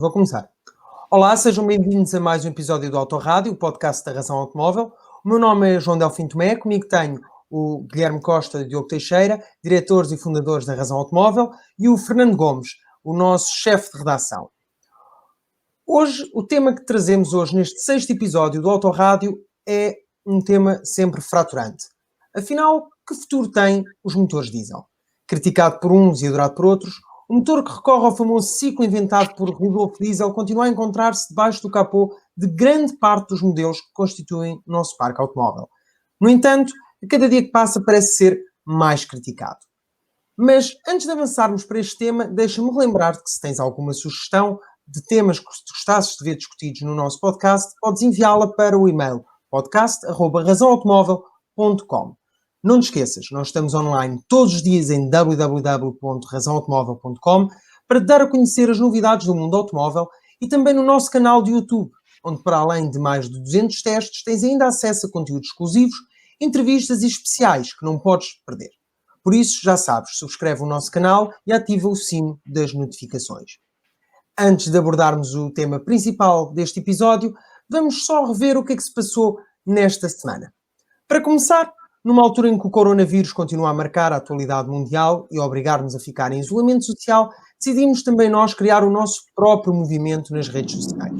Vou começar. Olá, sejam bem-vindos a mais um episódio do Autorádio, o podcast da Razão Automóvel. O meu nome é João Delfim Tomé, comigo tenho o Guilherme Costa e o Diogo Teixeira, diretores e fundadores da Razão Automóvel, e o Fernando Gomes, o nosso chefe de redação. Hoje, o tema que trazemos hoje neste sexto episódio do Autorádio é um tema sempre fraturante. Afinal, que futuro têm os motores diesel? Criticado por uns e adorado por outros, o motor que recorre ao famoso ciclo inventado por Rudolf Diesel continua a encontrar-se debaixo do capô de grande parte dos modelos que constituem o nosso parque automóvel. No entanto, a cada dia que passa parece ser mais criticado. Mas antes de avançarmos para este tema, deixa-me relembrar-te que se tens alguma sugestão de temas que gostasses de ver discutidos no nosso podcast, podes enviá-la para o e-mail podcast@razãoautomóvel.com. Não te esqueças, nós estamos online todos os dias em www.razãoautomóvel.com para te dar a conhecer as novidades do mundo automóvel e também no nosso canal de YouTube, onde para além de mais de 200 testes, tens ainda acesso a conteúdos exclusivos, entrevistas e especiais que não podes perder. Por isso, já sabes, subscreve o nosso canal e ativa o sino das notificações. Antes de abordarmos o tema principal deste episódio, vamos só rever o que é que se passou nesta semana. Para começar, numa altura em que o coronavírus continua a marcar a atualidade mundial e a obrigar-nos a ficar em isolamento social, decidimos também nós criar o nosso próprio movimento nas redes sociais.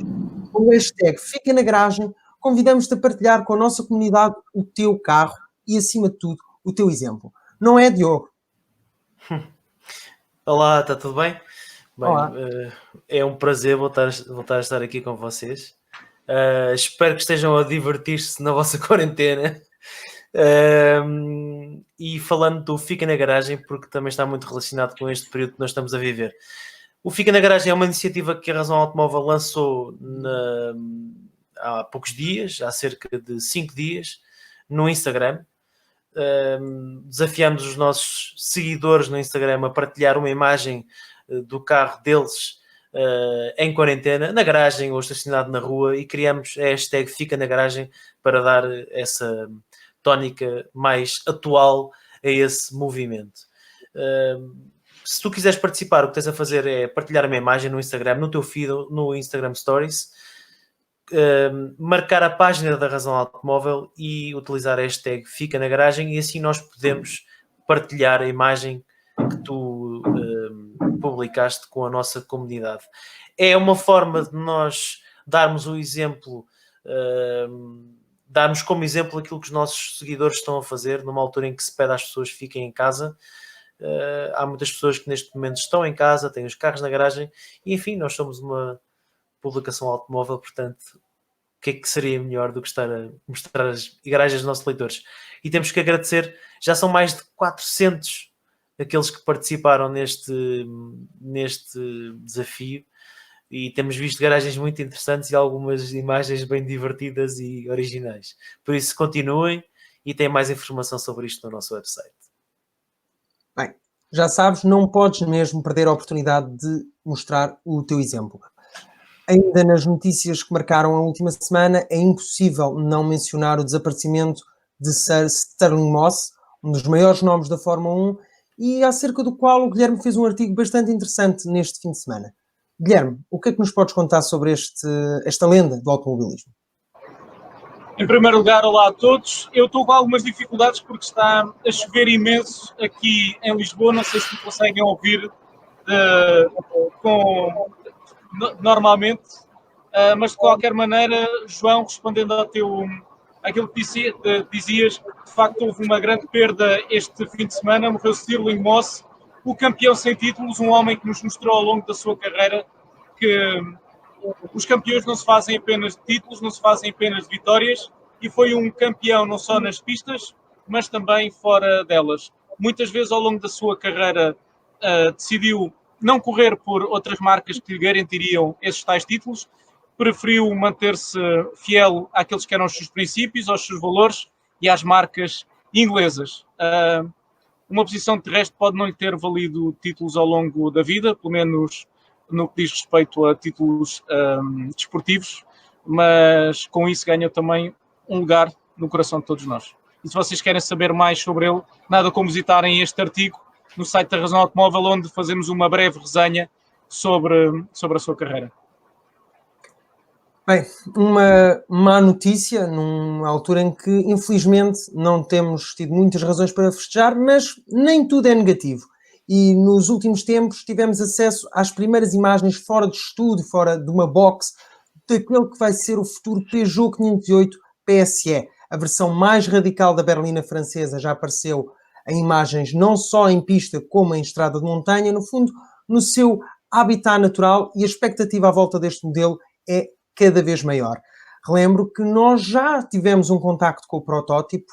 Com o hashtag Fica na Garagem, convidamos-te a partilhar com a nossa comunidade o teu carro e, acima de tudo, o teu exemplo. Não é, Diogo? Olá, está tudo bem? Olá. É um prazer voltar a estar aqui com vocês. Espero que estejam a divertir-se na vossa quarentena. E falando do Fica na Garagem, porque também está muito relacionado com este período que nós estamos a viver. O Fica na Garagem é uma iniciativa que a Razão Automóvel lançou há poucos dias, há cerca de 5 dias, no Instagram. Desafiamos os nossos seguidores no Instagram a partilhar uma imagem do carro deles em quarentena, na garagem ou estacionado na rua, e criamos a hashtag Fica na Garagem para dar essa tónica mais atual a esse movimento. Se tu quiseres participar, o que tens a fazer é partilhar uma imagem no Instagram, no teu feed, no Instagram Stories, marcar a página da Razão Automóvel e utilizar a hashtag Fica na Garagem, e assim nós podemos partilhar a imagem que tu publicaste com a nossa comunidade. É uma forma de nós darmos o exemplo, darmos como exemplo aquilo que os nossos seguidores estão a fazer numa altura em que se pede às pessoas que fiquem em casa. Há muitas pessoas que neste momento estão em casa, têm os carros na garagem, e enfim, nós somos uma publicação automóvel, portanto, o que é que seria melhor do que estar a mostrar as garagens dos nossos leitores? E temos que agradecer, já são mais de 400 aqueles que participaram neste desafio, e temos visto garagens muito interessantes e algumas imagens bem divertidas e originais. Por isso, continuem e têm mais informação sobre isto no nosso website. Bem, já sabes, não podes mesmo perder a oportunidade de mostrar o teu exemplo. Ainda nas notícias que marcaram a última semana, é impossível não mencionar o desaparecimento de Sir Stirling Moss, um dos maiores nomes da Fórmula 1, e acerca do qual o Guilherme fez um artigo bastante interessante neste fim de semana. Guilherme, o que é que nos podes contar sobre esta lenda do automobilismo? Em primeiro lugar, olá a todos. Eu estou com algumas dificuldades porque está a chover imenso aqui em Lisboa. Não sei se me conseguem ouvir normalmente, mas de qualquer maneira, João, respondendo àquilo que dizias, de facto houve uma grande perda este fim de semana. Morreu Stirling Moss, o campeão sem títulos, um homem que nos mostrou ao longo da sua carreira que os campeões não se fazem apenas de títulos, não se fazem apenas de vitórias, e foi um campeão não só nas pistas, mas também fora delas. Muitas vezes ao longo da sua carreira decidiu não correr por outras marcas que lhe garantiriam esses tais títulos, preferiu manter-se fiel àqueles que eram os seus princípios, aos seus valores e às marcas inglesas. Uma posição de terrestre pode não lhe ter valido títulos ao longo da vida, pelo menos no que diz respeito a títulos desportivos, mas com isso ganha também um lugar no coração de todos nós. E se vocês querem saber mais sobre ele, nada como visitarem este artigo no site da Razão Automóvel, onde fazemos uma breve resenha sobre a sua carreira. Bem, uma má notícia numa altura em que, infelizmente, não temos tido muitas razões para festejar, mas nem tudo é negativo. E nos últimos tempos tivemos acesso às primeiras imagens fora de estúdio, fora de uma box, daquele que vai ser o futuro Peugeot 508 PSE. A versão mais radical da berlina francesa já apareceu em imagens não só em pista como em estrada de montanha, no fundo, no seu habitat natural, e a expectativa à volta deste modelo é cada vez maior. Relembro que nós já tivemos um contacto com o protótipo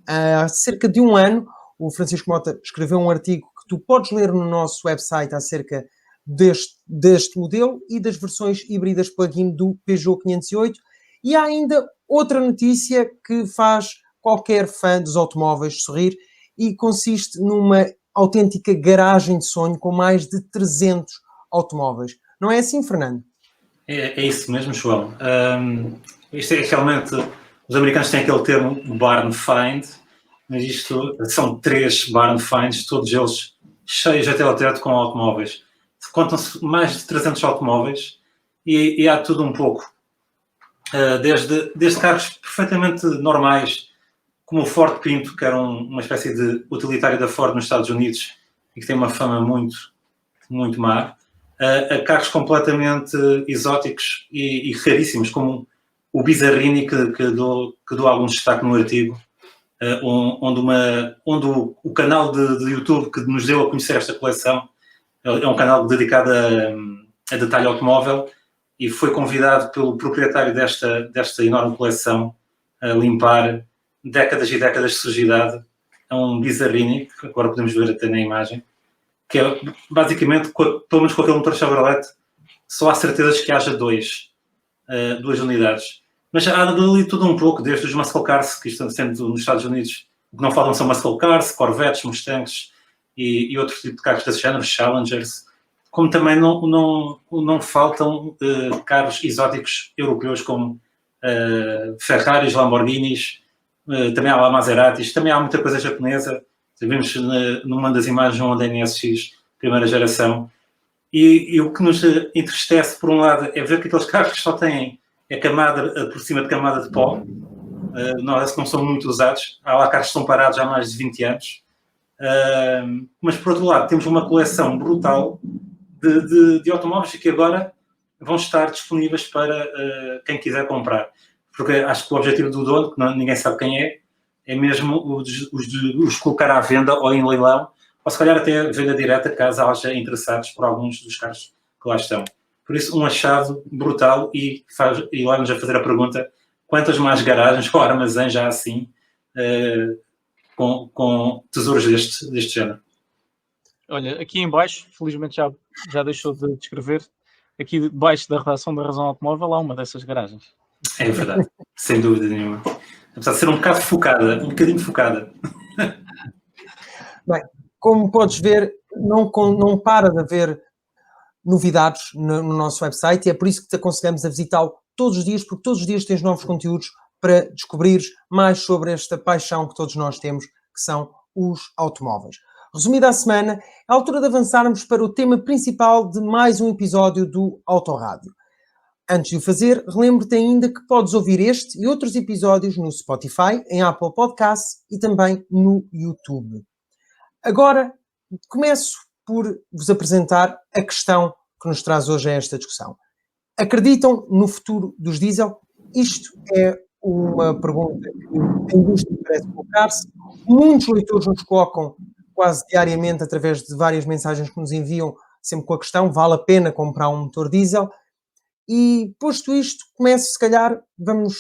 há cerca de um ano. O Francisco Mota escreveu um artigo que tu podes ler no nosso website acerca deste modelo e das versões híbridas plug-in do Peugeot 508. E há ainda outra notícia que faz qualquer fã dos automóveis sorrir e consiste numa autêntica garagem de sonho com mais de 300 automóveis. Não é assim, Fernando? É isso mesmo, João. Isto é realmente, os americanos têm aquele termo barn find, mas isto são 3 barn finds, todos eles cheios até ao teto com automóveis. Contam-se mais de 300 automóveis e há tudo um pouco. Desde carros perfeitamente normais, como o Ford Pinto, que era uma espécie de utilitário da Ford nos Estados Unidos e que tem uma fama muito, muito má, a carros completamente exóticos e raríssimos, como o Bizzarrini, que dou algum destaque no artigo, onde o canal de YouTube que nos deu a conhecer esta coleção é um canal dedicado a detalhe automóvel, e foi convidado pelo proprietário desta enorme coleção a limpar décadas e décadas de sujidade. É um Bizzarrini, que agora podemos ver até na imagem, que é basicamente, pelo menos com aquele motor Chevrolet, só há certezas que haja duas unidades. Mas há ali tudo um pouco, desde os muscle cars, que estão sendo nos Estados Unidos, o que não falam são muscle cars, Corvettes, Mustangs e outro tipo de carros desse género, Challengers, como também não faltam carros exóticos europeus como Ferraris, Lamborghinis, também há Maseratis, também há muita coisa japonesa. Vimos numa das imagens um Honda NSX, primeira geração, e o que nos entristece, por um lado, é ver que aqueles carros só têm a camada por cima de camada de pó, não são muito usados. Há lá carros que estão parados há mais de 20 anos, mas por outro lado temos uma coleção brutal de automóveis que agora vão estar disponíveis para quem quiser comprar, porque acho que o objetivo do dono, que ninguém sabe quem é mesmo os colocar à venda ou em leilão, ou se calhar até venda direta, caso haja interessados por alguns dos carros que lá estão. Por isso, um achado brutal, e leva-nos a fazer a pergunta: quantas mais garagens ou armazéns já assim com tesouros deste género? Olha, aqui em baixo, felizmente já deixou de descrever, aqui debaixo da redação da Razão Automóvel há uma dessas garagens. É verdade, sem dúvida nenhuma. Apesar de ser um bocadinho focada. Bem, como podes ver, não para de haver novidades no nosso website, e é por isso que te aconselhamos a visitá-lo todos os dias, porque todos os dias tens novos conteúdos para descobrires mais sobre esta paixão que todos nós temos, que são os automóveis. Resumida a semana, é a altura de avançarmos para o tema principal de mais um episódio do Autorádio. Antes de o fazer, relembro-te ainda que podes ouvir este e outros episódios no Spotify, em Apple Podcasts e também no YouTube. Agora, começo por vos apresentar a questão que nos traz hoje a esta discussão. Acreditam no futuro dos diesel? Isto é uma pergunta que a indústria parece colocar-se. Muitos leitores nos colocam quase diariamente através de várias mensagens que nos enviam, sempre com a questão: vale a pena comprar um motor diesel? E, posto isto, começo, se calhar, vamos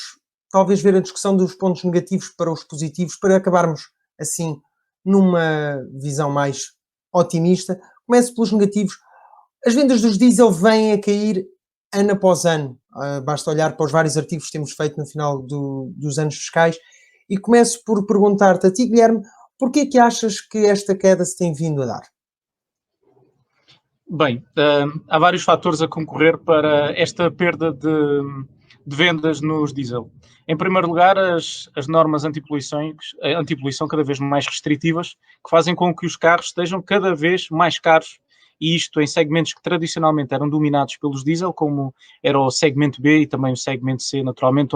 talvez ver a discussão dos pontos negativos para os positivos, para acabarmos, assim, numa visão mais otimista. Começo pelos negativos. As vendas dos diesel vêm a cair ano após ano. Basta olhar para os vários artigos que temos feito no final dos anos fiscais. E começo por perguntar-te a ti, Guilherme, porquê é que achas que esta queda se tem vindo a dar? Bem, há vários fatores a concorrer para esta perda de vendas nos diesel. Em primeiro lugar, as normas antipoluição cada vez mais restritivas, que fazem com que os carros estejam cada vez mais caros e isto em segmentos que tradicionalmente eram dominados pelos diesel, como era o segmento B e também o segmento C, naturalmente,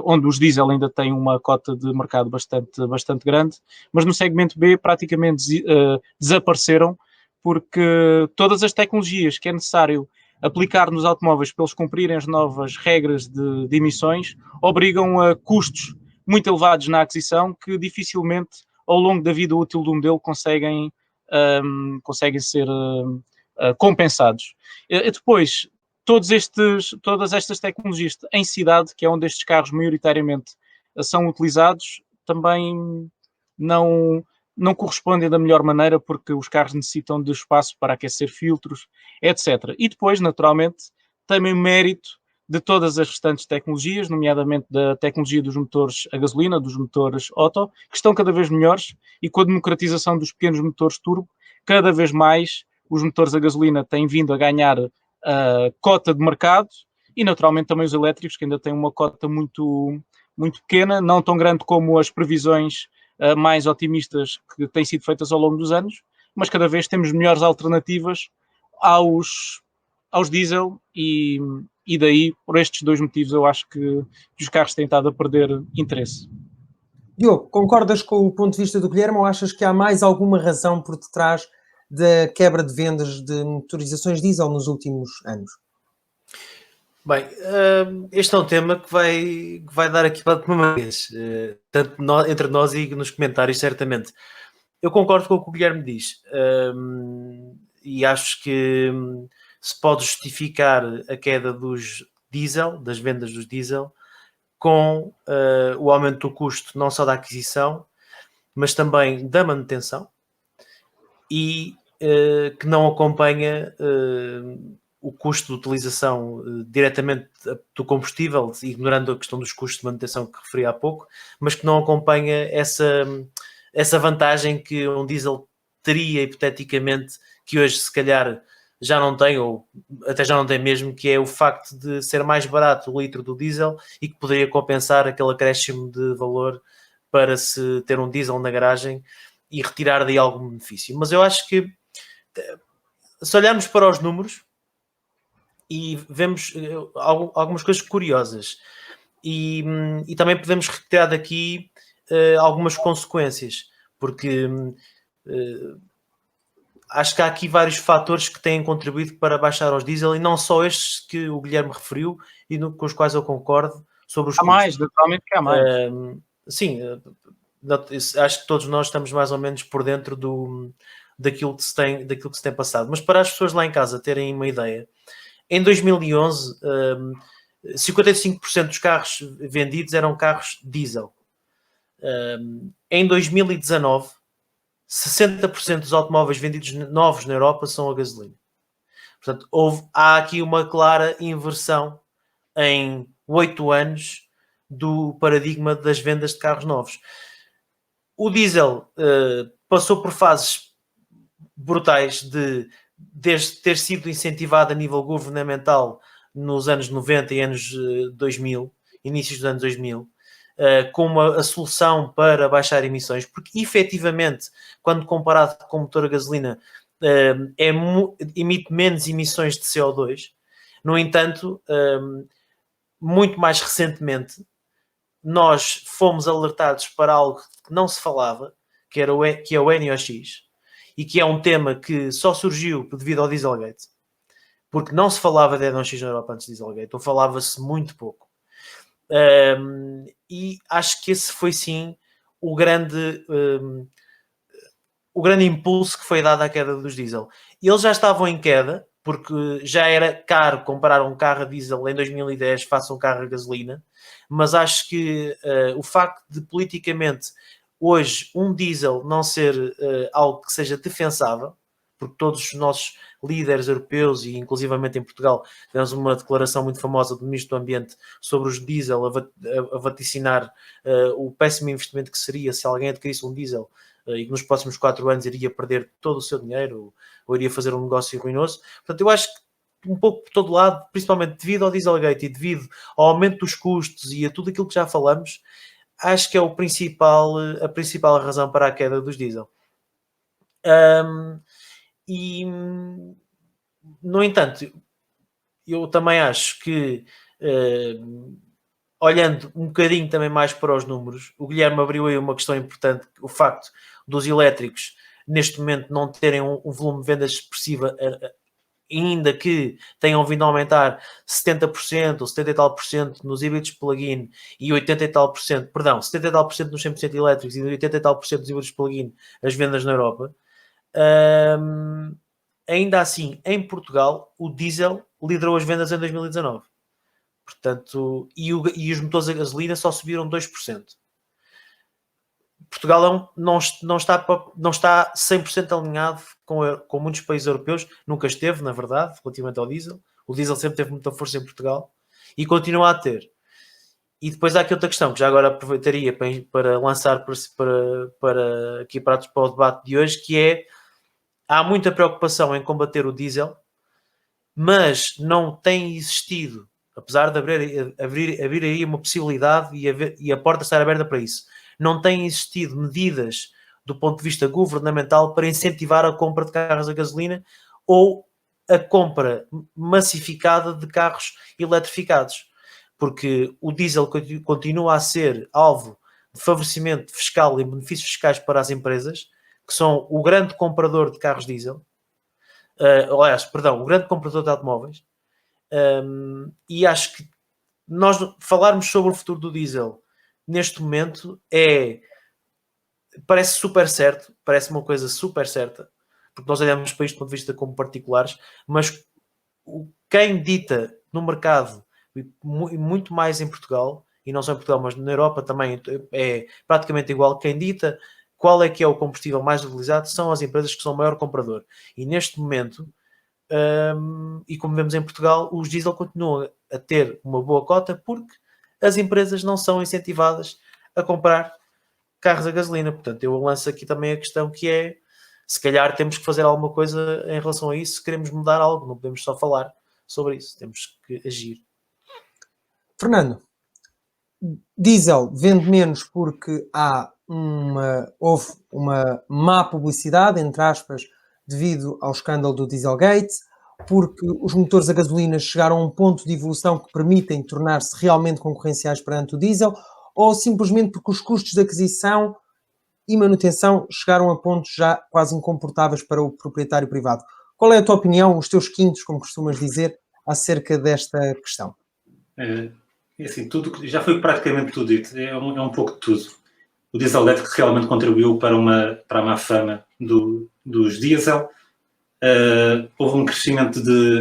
onde os diesel ainda têm uma cota de mercado bastante grande, mas no segmento B praticamente desapareceram, porque todas as tecnologias que é necessário aplicar nos automóveis para eles cumprirem as novas regras de emissões obrigam a custos muito elevados na aquisição que dificilmente ao longo da vida útil do modelo conseguem ser compensados. E depois, todas estas tecnologias em cidade, que é onde estes carros maioritariamente são utilizados, também não correspondem da melhor maneira, porque os carros necessitam de espaço para aquecer filtros, etc. E depois, naturalmente, também mérito de todas as restantes tecnologias, nomeadamente da tecnologia dos motores a gasolina, dos motores Otto, que estão cada vez melhores, e com a democratização dos pequenos motores turbo, cada vez mais os motores a gasolina têm vindo a ganhar cota de mercado, e naturalmente também os elétricos, que ainda têm uma cota muito, muito pequena, não tão grande como as previsões mais otimistas que têm sido feitas ao longo dos anos, mas cada vez temos melhores alternativas aos diesel e daí, por estes dois motivos, eu acho que os carros têm estado a perder interesse. Diogo, concordas com o ponto de vista do Guilherme ou achas que há mais alguma razão por detrás da quebra de vendas de motorizações diesel nos últimos anos? Bem, este é um tema que vai dar aqui para uma vez, tanto entre nós e nos comentários, certamente. Eu concordo com o que o Guilherme diz, e acho que se pode justificar a queda dos diesel, das vendas dos diesel, com o aumento do custo não só da aquisição, mas também da manutenção, e que não acompanha o custo de utilização diretamente do combustível, ignorando a questão dos custos de manutenção que referi há pouco, mas que não acompanha essa vantagem que um diesel teria, hipoteticamente, que hoje se calhar já não tem, ou até já não tem mesmo, que é o facto de ser mais barato o litro do diesel e que poderia compensar aquele acréscimo de valor para se ter um diesel na garagem e retirar daí algum benefício. Mas eu acho que, se olharmos para os números e vemos algumas coisas curiosas e também podemos retirar daqui algumas consequências, porque acho que há aqui vários fatores que têm contribuído para baixar os diesel, e não só estes que o Guilherme referiu e com os quais eu concordo sobre os custos. Há mais, naturalmente que há mais. Sim, acho que todos nós estamos mais ou menos por dentro daquilo que se tem passado. Mas para as pessoas lá em casa terem uma ideia, em 2011, 55% dos carros vendidos eram carros diesel. Em 2019, 60% dos automóveis vendidos novos na Europa são a gasolina. Portanto, há aqui uma clara inversão em 8 anos do paradigma das vendas de carros novos. O diesel passou por fases brutais desde ter sido incentivado a nível governamental nos anos 90 e anos 2000, inícios dos anos 2000, como a solução para baixar emissões, porque efetivamente, quando comparado com o motor a gasolina, emite menos emissões de CO2. No entanto, muito mais recentemente, nós fomos alertados para algo que não se falava, que é o NOx, e que é um tema que só surgiu devido ao Dieselgate, porque não se falava de NOx na Europa antes do Dieselgate, ou falava-se muito pouco. E acho que esse foi sim o grande impulso que foi dado à queda dos diesel. Eles já estavam em queda, porque já era caro comparar um carro a diesel em 2010 face a um carro a gasolina, mas acho que o facto de politicamente hoje um diesel não ser algo que seja defensável, porque todos os nossos líderes europeus e inclusivamente em Portugal temos uma declaração muito famosa do Ministro do Ambiente sobre os diesel a vaticinar o péssimo investimento que seria se alguém adquirisse um diesel e que nos próximos 4 anos iria perder todo o seu dinheiro ou iria fazer um negócio ruinoso. Portanto, eu acho que um pouco por todo lado, principalmente devido ao Dieselgate e devido ao aumento dos custos e a tudo aquilo que já falamos, acho que é a principal razão para a queda dos diesel. E, no entanto, eu também acho que, olhando um bocadinho também mais para os números, o Guilherme abriu aí uma questão importante, o facto dos elétricos neste momento não terem um volume de vendas expressiva, ainda que tenham vindo a aumentar 70% ou 70 e tal por cento nos híbridos plug-in e 80 e tal por cento, perdão, 70 e tal por cento nos 100% elétricos e 80 e tal por cento dos híbridos plug-in, as vendas na Europa. Ainda assim, em Portugal, o diesel liderou as vendas em 2019. Portanto, e os motores a gasolina só subiram 2%. Portugal não está 100% alinhado com muitos países europeus, nunca esteve, na verdade, relativamente ao diesel. O diesel sempre teve muita força em Portugal e continua a ter. E depois há aqui outra questão que já agora aproveitaria para lançar aqui para o debate de hoje, que é: há muita preocupação em combater o diesel, mas não tem existido, apesar de abrir aí uma possibilidade e a porta estar aberta para isso, não têm existido medidas do ponto de vista governamental para incentivar a compra de carros a gasolina ou a compra massificada de carros eletrificados, porque o diesel continua a ser alvo de favorecimento fiscal e benefícios fiscais para as empresas, que são o grande comprador de carros diesel, o grande comprador de automóveis, e acho que nós falarmos sobre o futuro do diesel neste momento parece super certo, parece uma coisa super certa, porque nós olhamos para isto do ponto de vista como particulares, mas quem dita no mercado, muito mais em Portugal, e não só em Portugal, mas na Europa também é praticamente igual, quem dita qual é que é o combustível mais utilizado são as empresas que são o maior comprador. E neste momento, e como vemos em Portugal, os diesel continuam a ter uma boa cota porque as empresas não são incentivadas a comprar carros a gasolina. Portanto, eu lanço aqui também a questão que é: se calhar temos que fazer alguma coisa em relação a isso se queremos mudar algo, não podemos só falar sobre isso, temos que agir. Fernando, diesel vende menos porque houve uma má publicidade, entre aspas, devido ao escândalo do Dieselgate, porque os motores a gasolina chegaram a um ponto de evolução que permitem tornar-se realmente concorrenciais perante o diesel, ou simplesmente porque os custos de aquisição e manutenção chegaram a pontos já quase incomportáveis para o proprietário privado? Qual é a tua opinião, os teus quintos, como costumas dizer, acerca desta questão? Assim, já foi praticamente tudo dito, é um pouco de tudo. O diesel elétrico realmente contribuiu para a má fama dos diesel. Houve um crescimento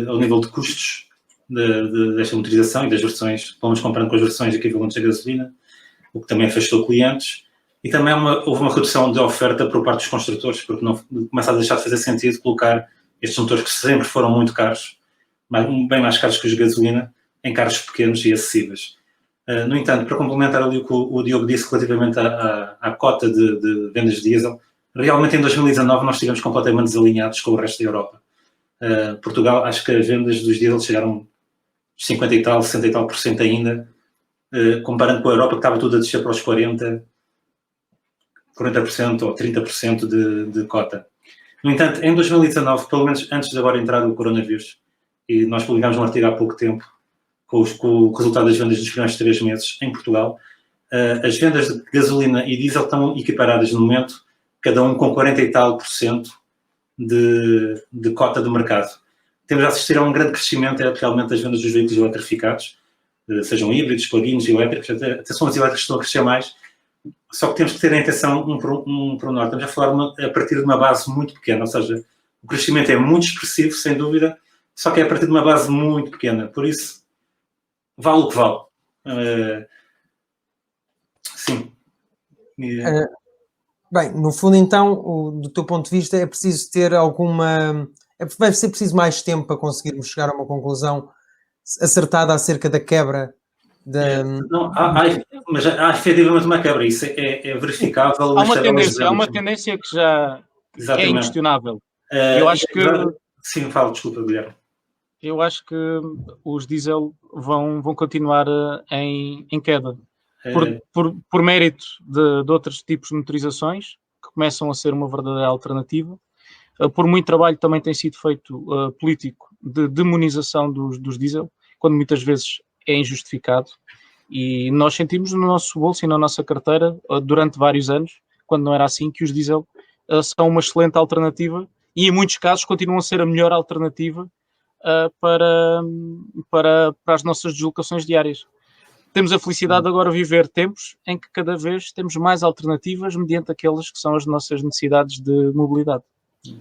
ao nível de custos desta motorização e das versões, vamos comparando com as versões equivalentes à gasolina, o que também afastou clientes. E também houve uma redução de oferta por parte dos construtores, porque não começa a deixar de fazer sentido colocar estes motores que sempre foram muito caros, bem mais caros que os de gasolina, em carros pequenos e acessíveis. No entanto, para complementar ali o que o Diogo disse relativamente à cota de vendas de diesel, realmente em 2019 nós estivemos completamente desalinhados com o resto da Europa. Portugal, acho que as vendas dos diesel chegaram a 50 e tal, 60 e tal por cento ainda, comparando com a Europa que estava tudo a descer para os 40% ou 30% de cota. No entanto, em 2019, pelo menos antes de agora entrar o coronavírus, e nós publicámos um artigo há pouco tempo com o resultado das vendas dos primeiros 3 meses em Portugal, as vendas de gasolina e diesel estão equiparadas no momento, cada um com 40 e tal por cento de cota de mercado. Temos a assistir a um grande crescimento realmente das vendas dos veículos eletrificados, sejam híbridos, plug-ins, elétricos, até são os elétricos que estão a crescer mais, só que temos que ter em atenção um por um. Estamos a falar a partir de uma base muito pequena, ou seja, o crescimento é muito expressivo, sem dúvida, só que é a partir de uma base muito pequena, por isso vale o que vale. Sim. Bem, no fundo, então, do teu ponto de vista, é preciso ter vai ser preciso mais tempo para conseguirmos chegar a uma conclusão acertada acerca da quebra da... Não, mas há efetivamente uma quebra, isso é verificável. Há uma tendência que já é inquestionável. Eu acho que... Sim, falo, desculpa, Guilherme. Eu acho que os diesel vão continuar em queda. Por mérito de outros tipos de motorizações que começam a ser uma verdadeira alternativa. por muito trabalho também tem sido feito político de demonização dos diesel, quando muitas vezes é injustificado. E nós sentimos no nosso bolso e na nossa carteira, durante vários anos, quando não era assim, que os diesel são uma excelente alternativa e em muitos casos continuam a ser a melhor alternativa para as nossas deslocações diárias. Temos a felicidade de agora viver tempos em que cada vez temos mais alternativas mediante aquelas que são as nossas necessidades de mobilidade.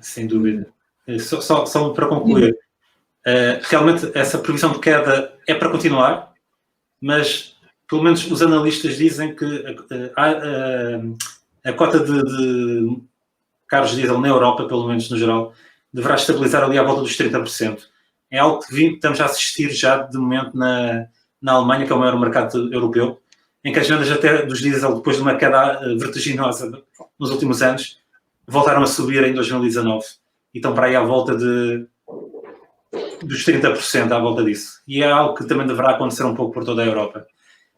Sem dúvida. Só para concluir, realmente essa previsão de queda é para continuar, mas pelo menos os analistas dizem que a cota de carros diesel na Europa, pelo menos no geral, deverá estabilizar ali à volta dos 30%. É algo que estamos a assistir já de momento na Alemanha, que é o maior mercado europeu, em que as vendas até dos diesel, depois de uma queda vertiginosa nos últimos anos, voltaram a subir em 2019 e estão para aí à volta dos 30%, à volta disso. E é algo que também deverá acontecer um pouco por toda a Europa.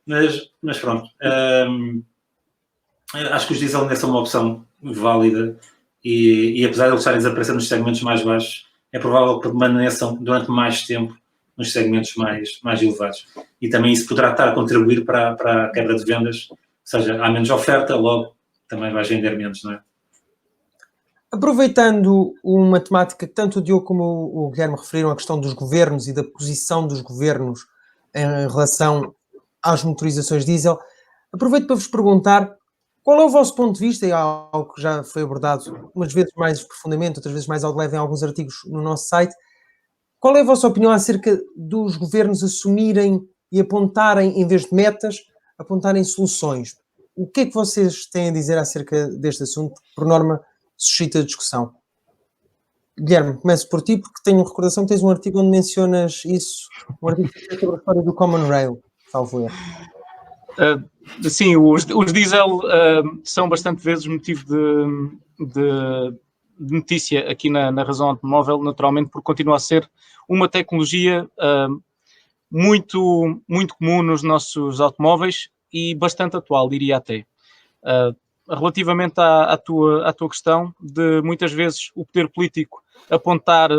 Mas pronto, acho que os diesel ainda são uma opção válida e apesar de eles estarem a desaparecer nos segmentos mais baixos, é provável que permaneçam durante mais tempo nos segmentos mais elevados. E também isso poderá estar a contribuir para a quebra de vendas, ou seja, há menos oferta, logo também vai vender menos, não é? Aproveitando uma temática que tanto o Diogo como o Guilherme referiram, a questão dos governos e da posição dos governos em relação às motorizações diesel, aproveito para vos perguntar qual é o vosso ponto de vista, e algo que já foi abordado umas vezes mais profundamente, outras vezes mais ao de leve em alguns artigos no nosso site. Qual é a vossa opinião acerca dos governos assumirem e apontarem, em vez de metas, apontarem soluções? O que é que vocês têm a dizer acerca deste assunto, que por norma suscita discussão? Guilherme, começo por ti, porque tenho recordação que tens um artigo onde mencionas isso, um artigo sobre a história do Common Rail, salvo erro. Sim, os diesel são bastante vezes motivo de notícia aqui na Razão Automóvel, naturalmente, porque continua a ser uma tecnologia muito, muito comum nos nossos automóveis e bastante atual, diria até. Relativamente à tua questão de muitas vezes o poder político apontar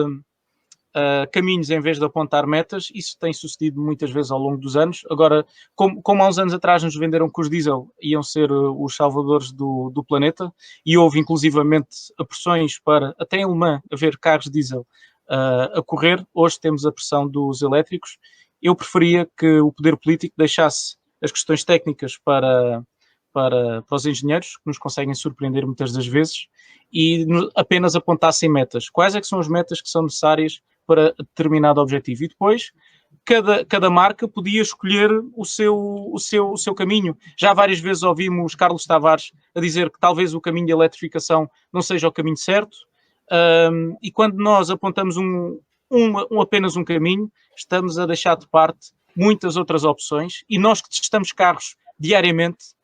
caminhos em vez de apontar metas, isso tem sucedido muitas vezes ao longo dos anos. Agora, como há uns anos atrás nos venderam que os diesel iam ser os salvadores do planeta, e houve inclusivamente pressões para, até em Alemã, haver carros diesel a correr, hoje temos a pressão dos elétricos. Eu preferia que o poder político deixasse as questões técnicas para os engenheiros, que nos conseguem surpreender muitas das vezes, e apenas apontassem metas. Quais é que são as metas que são necessárias para determinado objetivo? E depois, cada marca podia escolher o seu caminho. Já várias vezes ouvimos Carlos Tavares a dizer que talvez o caminho de eletrificação não seja o caminho certo, e quando nós apontamos apenas um caminho, estamos a deixar de parte muitas outras opções, e nós que testamos carros diariamente,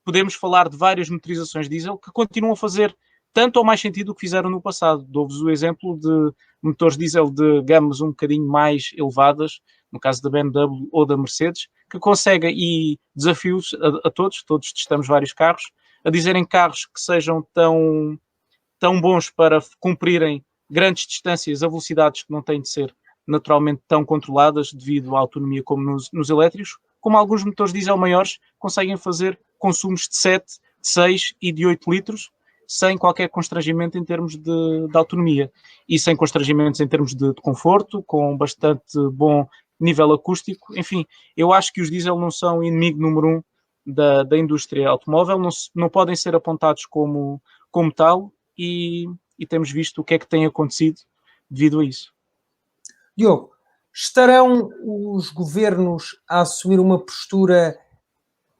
podemos falar de várias motorizações diesel que continuam a fazer tanto ou mais sentido do que fizeram no passado. Dou-vos o exemplo de motores diesel de gamas um bocadinho mais elevadas, no caso da BMW ou da Mercedes, que conseguem, e desafios a todos testamos vários carros, a dizerem carros que sejam tão bons para cumprirem grandes distâncias a velocidades que não têm de ser naturalmente tão controladas devido à autonomia como nos elétricos, como alguns motores diesel maiores conseguem fazer consumos de 7, de 6 e de 8 litros sem qualquer constrangimento em termos de autonomia e sem constrangimentos em termos de conforto, com bastante bom nível acústico. Enfim, eu acho que os diesel não são inimigo número 1 da indústria automóvel, não podem ser apontados como tal, e temos visto o que é que tem acontecido devido a isso. Diogo, estarão os governos a assumir uma postura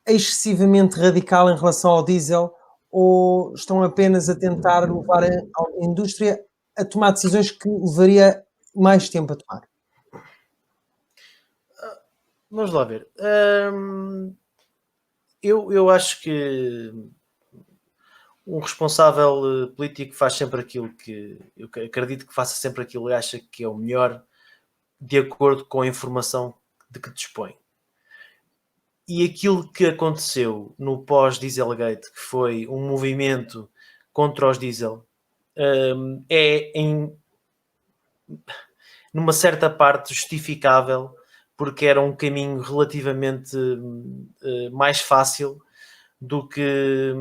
excessivamente radical em relação ao diesel, ou estão apenas a tentar levar a indústria a tomar decisões que levaria mais tempo a tomar? Vamos lá ver. Eu acho que um responsável político faz sempre aquilo que... Eu acredito que faça sempre aquilo que acha que é o melhor, de acordo com a informação de que dispõe. E aquilo que aconteceu no pós-Dieselgate, que foi um movimento contra os diesel, numa certa parte justificável, porque era um caminho relativamente mais fácil do que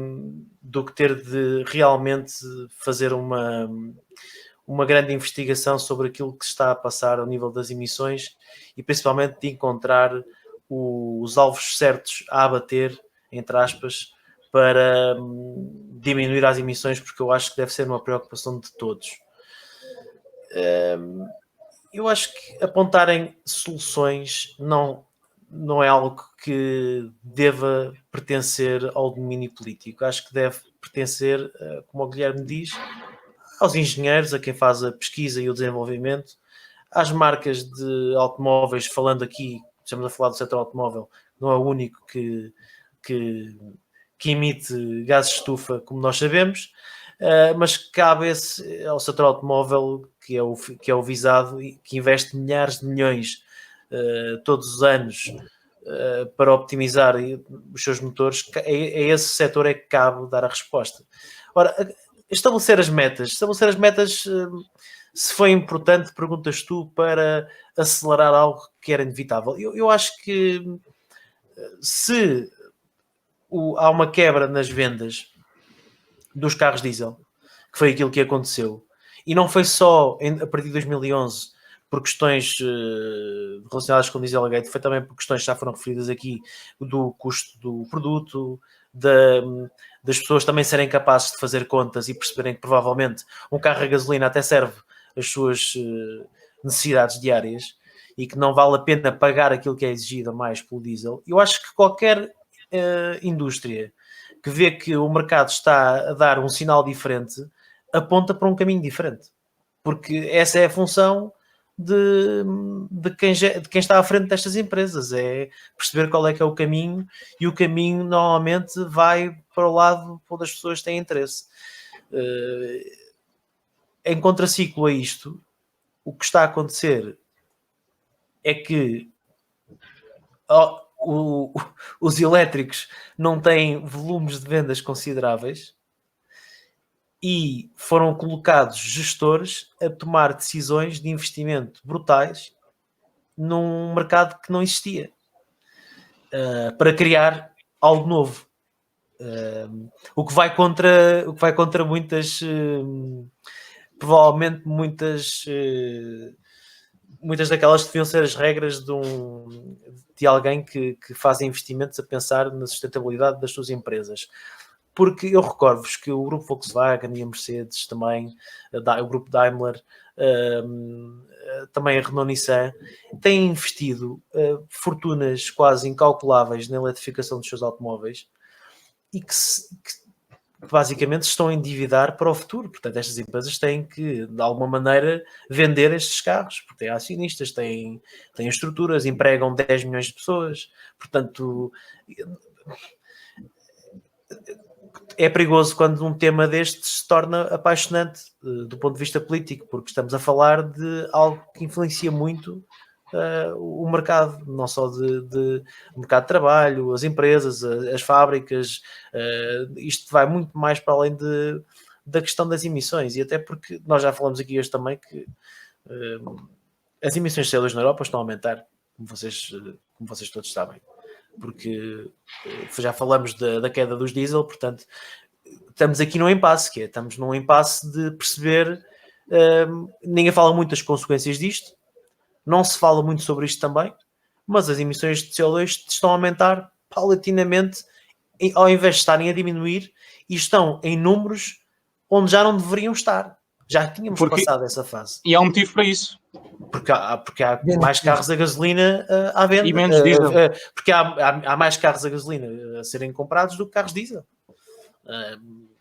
ter de realmente fazer uma grande investigação sobre aquilo que se está a passar ao nível das emissões e principalmente de encontrar os alvos certos a abater, entre aspas, para diminuir as emissões, porque eu acho que deve ser uma preocupação de todos. Eu acho que apontarem soluções não é algo que deva pertencer ao domínio político. Acho que deve pertencer, como o Guilherme diz, aos engenheiros, a quem faz a pesquisa e o desenvolvimento, às marcas de automóveis, falando aqui, estamos a falar do setor automóvel, não é o único que emite gases de estufa, como nós sabemos, mas cabe ao setor automóvel, que é o visado, e que investe milhares de milhões todos os anos para optimizar os seus motores, é esse setor é que cabe dar a resposta. Ora, estabelecer as metas, se foi importante, perguntas tu, para acelerar algo que era inevitável. Eu acho que se há uma quebra nas vendas dos carros diesel, que foi aquilo que aconteceu, e não foi só a partir de 2011 por questões relacionadas com o Dieselgate, foi também por questões que já foram referidas aqui, do custo do produto, das pessoas também serem capazes de fazer contas e perceberem que provavelmente um carro a gasolina até serve as suas necessidades diárias e que não vale a pena pagar aquilo que é exigido a mais pelo diesel. Eu acho que qualquer indústria que vê que o mercado está a dar um sinal diferente aponta para um caminho diferente, porque essa é a função de quem está à frente destas empresas, é perceber qual é que é o caminho, e o caminho normalmente vai para o lado onde as pessoas têm interesse. Em contraciclo a isto, o que está a acontecer é que os elétricos não têm volumes de vendas consideráveis e foram colocados gestores a tomar decisões de investimento brutais num mercado que não existia, para criar algo novo, o que vai contra muitas, provavelmente muitas daquelas que deviam ser as regras de alguém que faz investimentos a pensar na sustentabilidade das suas empresas. Porque eu recordo-vos que o grupo Volkswagen e a Mercedes também, o grupo Daimler, também a Renault-Nissan, têm investido fortunas quase incalculáveis na eletrificação dos seus automóveis e que basicamente se estão a endividar para o futuro. Portanto, estas empresas têm que, de alguma maneira, vender estes carros, porque têm acionistas, têm estruturas, empregam 10 milhões de pessoas. Portanto, é perigoso quando um tema destes se torna apaixonante do ponto de vista político, porque estamos a falar de algo que influencia muito o mercado, não só de mercado de trabalho, as empresas, as fábricas. Isto vai muito mais para além da questão das emissões, e até porque nós já falamos aqui hoje também que as emissões de CO2 na Europa estão a aumentar, como vocês todos sabem, porque já falamos da queda dos diesel. Portanto, estamos aqui num impasse, estamos num impasse de perceber, ninguém fala muito das consequências disto, não se fala muito sobre isto também, mas as emissões de CO2 estão a aumentar paulatinamente, ao invés de estarem a diminuir, e estão em números onde já não deveriam estar. Já tínhamos passado essa fase. E há um motivo para isso. Porque há mais carros a gasolina à venda. E menos diesel. Porque há mais carros a gasolina a serem comprados do que carros diesel.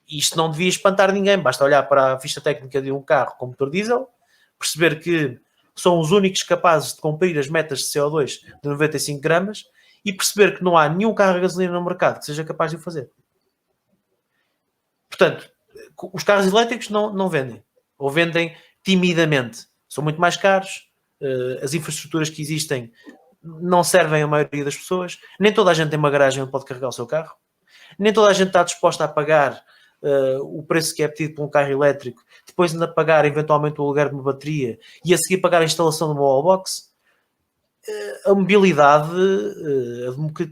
Isto não devia espantar ninguém. Basta olhar para a ficha técnica de um carro com motor diesel, perceber que são os únicos capazes de cumprir as metas de CO2 de 95 gramas e perceber que não há nenhum carro a gasolina no mercado que seja capaz de o fazer. Portanto, os carros elétricos não vendem. Ou vendem timidamente. São muito mais caros. As infraestruturas que existem não servem à maioria das pessoas. Nem toda a gente tem uma garagem onde pode carregar o seu carro. Nem toda a gente está disposta a pagar o preço que é pedido por um carro elétrico, depois ainda pagar eventualmente o aluguer de uma bateria e a seguir pagar a instalação de uma wallbox, a mobilidade,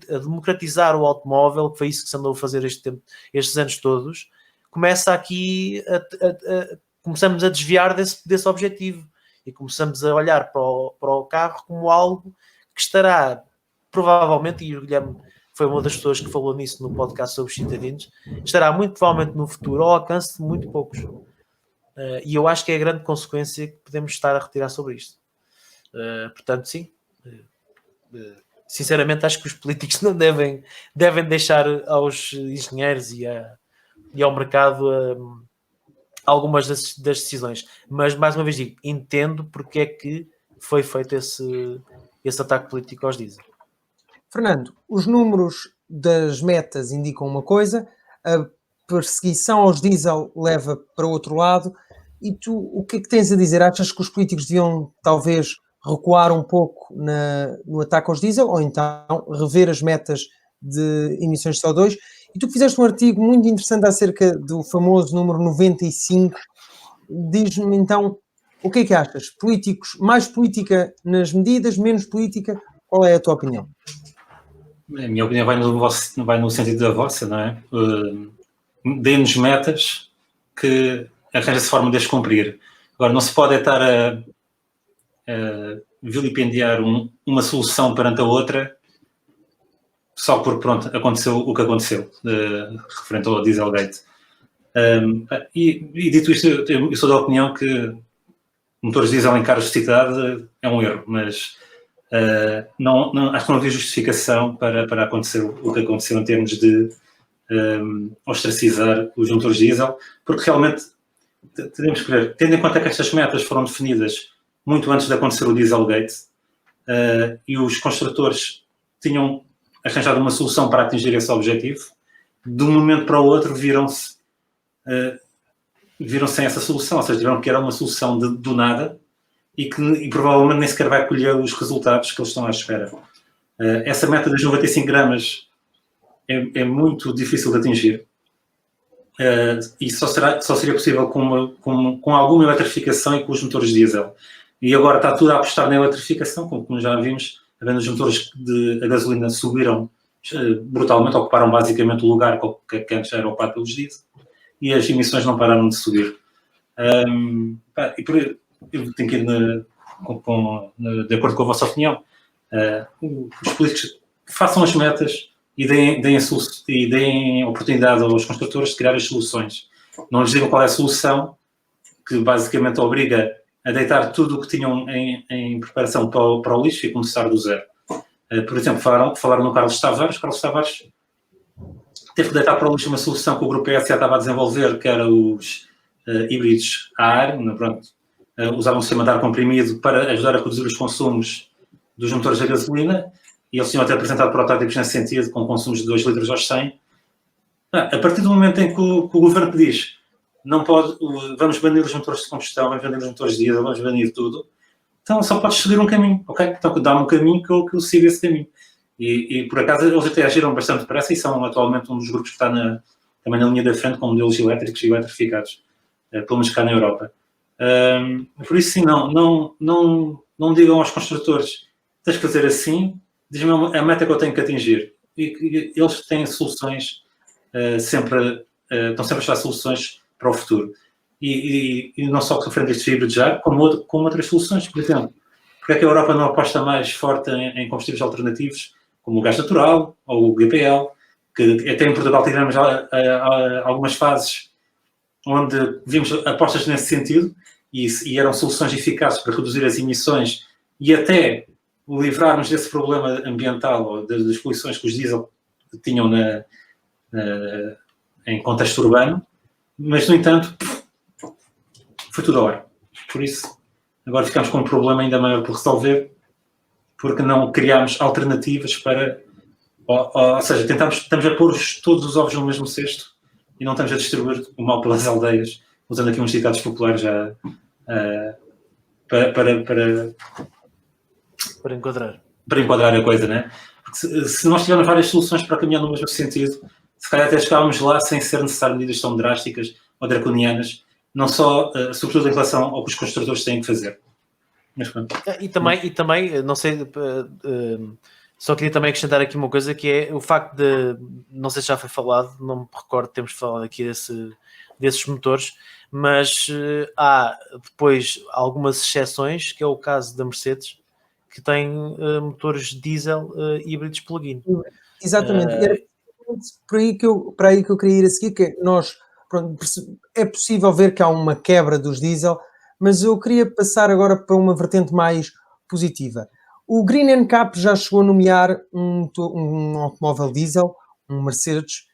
a democratizar o automóvel, que foi isso que se andou a fazer estes anos todos, começa aqui começamos a desviar desse objetivo e começamos a olhar para o carro como algo que estará provavelmente, e o Guilherme foi uma das pessoas que falou nisso no podcast sobre os citadinos, estará muito provavelmente no futuro ao alcance de muito poucos. E eu acho que é a grande consequência que podemos estar a retirar sobre isto. Portanto, sim. Sinceramente, acho que os políticos não devem deixar aos engenheiros e ao mercado algumas das decisões. Mas, mais uma vez digo, entendo porque é que foi feito esse ataque político aos diesel. Fernando, os números das metas indicam uma coisa, a perseguição aos diesel leva para outro lado, e tu o que é que tens a dizer? Achas que os políticos deviam talvez recuar um pouco no ataque aos diesel, ou então rever as metas de emissões de CO2? E tu fizeste um artigo muito interessante acerca do famoso número 95. Diz-me então, o que é que achas? Políticos, mais política nas medidas, menos política? Qual é a tua opinião? A minha opinião vai no sentido da vossa, não é? Dê-nos metas que arranja-se forma de as cumprir. Agora, não se pode estar a vilipendiar uma solução perante a outra só porque, pronto, aconteceu o que aconteceu, referente ao Dieselgate. E dito isto, eu sou da opinião que motores diesel em carros de cidade é um erro, mas acho que não havia justificação para acontecer o que aconteceu em termos de ostracizar os motores diesel, porque realmente temos que ver, tendo em conta que estas metas foram definidas muito antes de acontecer o Dieselgate, e os construtores tinham arranjado uma solução para atingir esse objetivo, de um momento para o outro viram-se sem essa solução, ou seja, viram que era uma solução do nada e provavelmente nem sequer vai colher os resultados que eles estão à espera. Essa meta das 95 gramas é muito difícil de atingir, e só seria possível com alguma eletrificação e com os motores diesel. E agora está tudo a apostar na eletrificação, como já vimos, os motores a gasolina subiram brutalmente, ocuparam basicamente o lugar que antes era ocupado pelos diesel, e as emissões não pararam de subir. Eu tenho que ir de acordo com a vossa opinião. Os políticos façam as metas e deem oportunidade aos construtores de criar as soluções. Não lhes digam qual é a solução, que basicamente obriga a deitar tudo o que tinham em preparação para o lixo e começar do zero. Por exemplo, falaram no Carlos Tavares. Carlos Tavares teve que deitar para o lixo uma solução que o Grupo ES já estava a desenvolver, que era os híbridos a ar. Pronto, usavam um sistema de ar comprimido para ajudar a reduzir os consumos dos motores a gasolina, e eles tinham até apresentado protótipos nesse sentido, com consumos de 2 litros aos 100. A partir do momento em que o governo te diz não pode, vamos banir os motores de combustão, vamos banir os motores de diesel, vamos banir tudo, então só podes seguir um caminho, ok? Então dá-me um caminho que eu sigo esse caminho. E por acaso eles até agiram bastante depressa e são atualmente um dos grupos que está também na linha da frente com modelos elétricos e eletrificados, pelo menos cá na Europa. Por isso, sim, não digam aos construtores, tens que fazer assim, diz-me a meta que eu tenho que atingir. E eles têm soluções, estão sempre a achar soluções para o futuro. E não só referente a estes híbridos já, como outras soluções. Por exemplo, porque é que a Europa não aposta mais forte em combustíveis alternativos, como o gás natural ou o GPL, que até em Portugal tivemos algumas fases onde vimos apostas nesse sentido e eram soluções eficazes para reduzir as emissões e até livrar-nos desse problema ambiental ou das poluições que os diesel tinham em contexto urbano, mas, no entanto, foi tudo ao ar. Por isso, agora ficamos com um problema ainda maior por resolver, porque não criámos alternativas para... Ou seja, estamos a pôr todos os ovos no mesmo cesto e não estamos a distribuir o mal pelas aldeias, usando aqui uns ditados populares já para enquadrar. Para enquadrar a coisa, né? Porque se nós tivermos várias soluções para caminhar no mesmo sentido, se calhar até chegávamos lá sem ser necessário medidas tão drásticas ou draconianas, não só, sobretudo em relação ao que os construtores têm que fazer. Mas, e também, não sei, só queria também acrescentar aqui uma coisa, que é o facto de, não sei se já foi falado, não me recordo, temos falado aqui desses motores, mas há depois algumas exceções, que é o caso da Mercedes, que tem motores diesel híbridos plug-in. Exatamente, era para aí que eu queria ir a seguir, que nós, pronto, é possível ver que há uma quebra dos diesel, mas eu queria passar agora para uma vertente mais positiva. O Green NCAP já chegou a nomear um automóvel diesel, um Mercedes,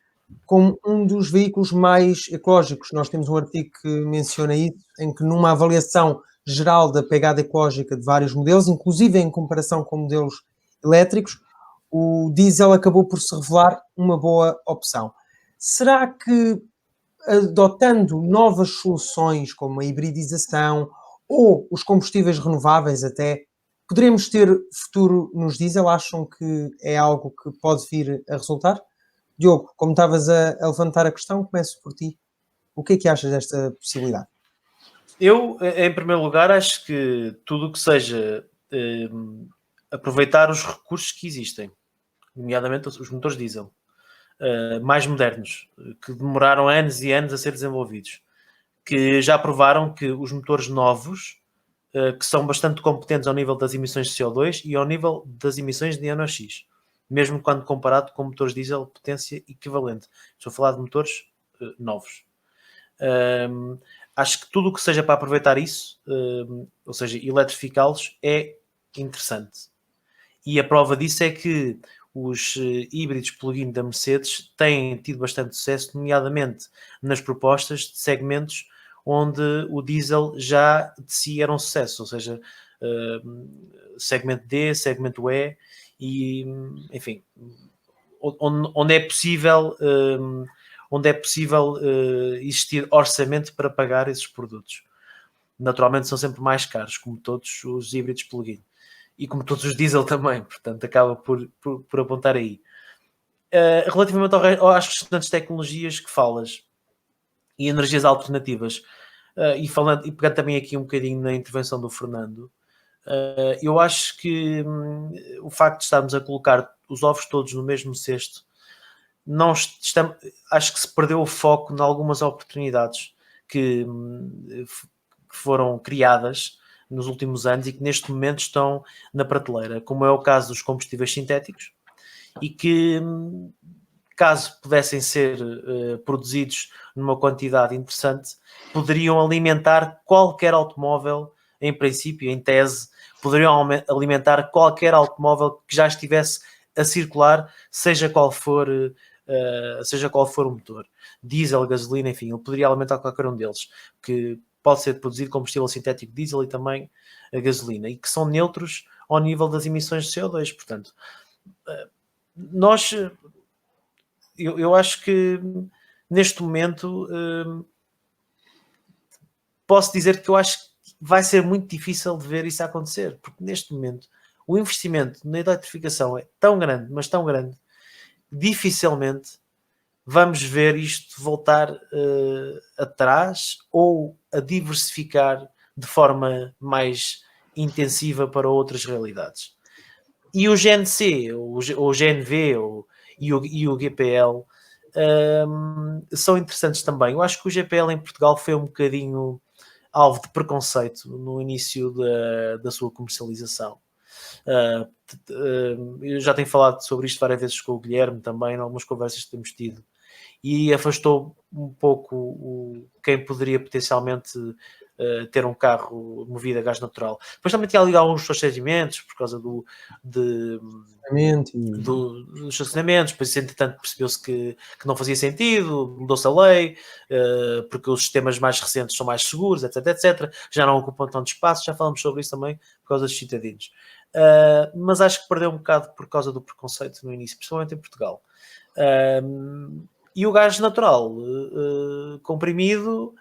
como um dos veículos mais ecológicos. Nós temos um artigo que menciona isso, em que numa avaliação geral da pegada ecológica de vários modelos, inclusive em comparação com modelos elétricos, o diesel acabou por se revelar uma boa opção. Será que, adotando novas soluções como a hibridização ou os combustíveis renováveis até, poderemos ter futuro nos diesel? Acham que é algo que pode vir a resultar? Diogo, como estavas a levantar a questão, começo por ti. O que é que achas desta possibilidade? Eu, em primeiro lugar, acho que tudo o que seja aproveitar os recursos que existem, nomeadamente os motores diesel, mais modernos, que demoraram anos e anos a ser desenvolvidos, que já provaram que os motores novos, que são bastante competentes ao nível das emissões de CO2 e ao nível das emissões de NOx, mesmo quando comparado com motores diesel de potência equivalente. Estou a falar de motores novos. Acho que tudo o que seja para aproveitar isso, ou seja, eletrificá-los, é interessante. E a prova disso é que os híbridos plug-in da Mercedes têm tido bastante sucesso, nomeadamente nas propostas de segmentos onde o diesel já de si era um sucesso, ou seja, segmento D, segmento E, e, enfim, onde é possível existir orçamento para pagar esses produtos. Naturalmente são sempre mais caros, como todos os híbridos plug-in. E como todos os diesel também, portanto acaba por apontar aí. Relativamente às restantes tecnologias que falas e energias alternativas, e pegando também aqui um bocadinho na intervenção do Fernando, eu acho que o facto de estarmos a colocar os ovos todos no mesmo cesto, acho que se perdeu o foco em algumas oportunidades que foram criadas nos últimos anos e que neste momento estão na prateleira, como é o caso dos combustíveis sintéticos, e que, caso pudessem ser produzidos numa quantidade interessante, poderiam alimentar qualquer automóvel, em princípio, em tese, poderiam alimentar qualquer automóvel que já estivesse a circular, seja qual for o motor, diesel, gasolina, enfim, ele poderia alimentar qualquer um deles, que pode ser produzido combustível sintético diesel e também a gasolina, e que são neutros ao nível das emissões de CO2. Portanto, eu acho que neste momento posso dizer que eu acho que vai ser muito difícil de ver isso acontecer, porque neste momento o investimento na eletrificação é tão grande, mas tão grande, dificilmente vamos ver isto voltar atrás ou a diversificar de forma mais intensiva para outras realidades. E o GNC, o GNV e o GPL são interessantes também. Eu acho que o GPL em Portugal foi um bocadinho alvo de preconceito no início da sua comercialização. Eu já tenho falado sobre isto várias vezes com o Guilherme também, em algumas conversas que temos tido, e afastou um pouco quem poderia potencialmente ter um carro movido a gás natural. Depois também tinha ali alguns procedimentos por causa dos estacionamentos, depois entretanto percebeu-se que não fazia sentido, mudou-se a lei, porque os sistemas mais recentes são mais seguros, etc, já não ocupam tanto espaço, já falamos sobre isso também por causa dos citadinos. Mas acho que perdeu um bocado por causa do preconceito no início, principalmente em Portugal. E o gás natural comprimido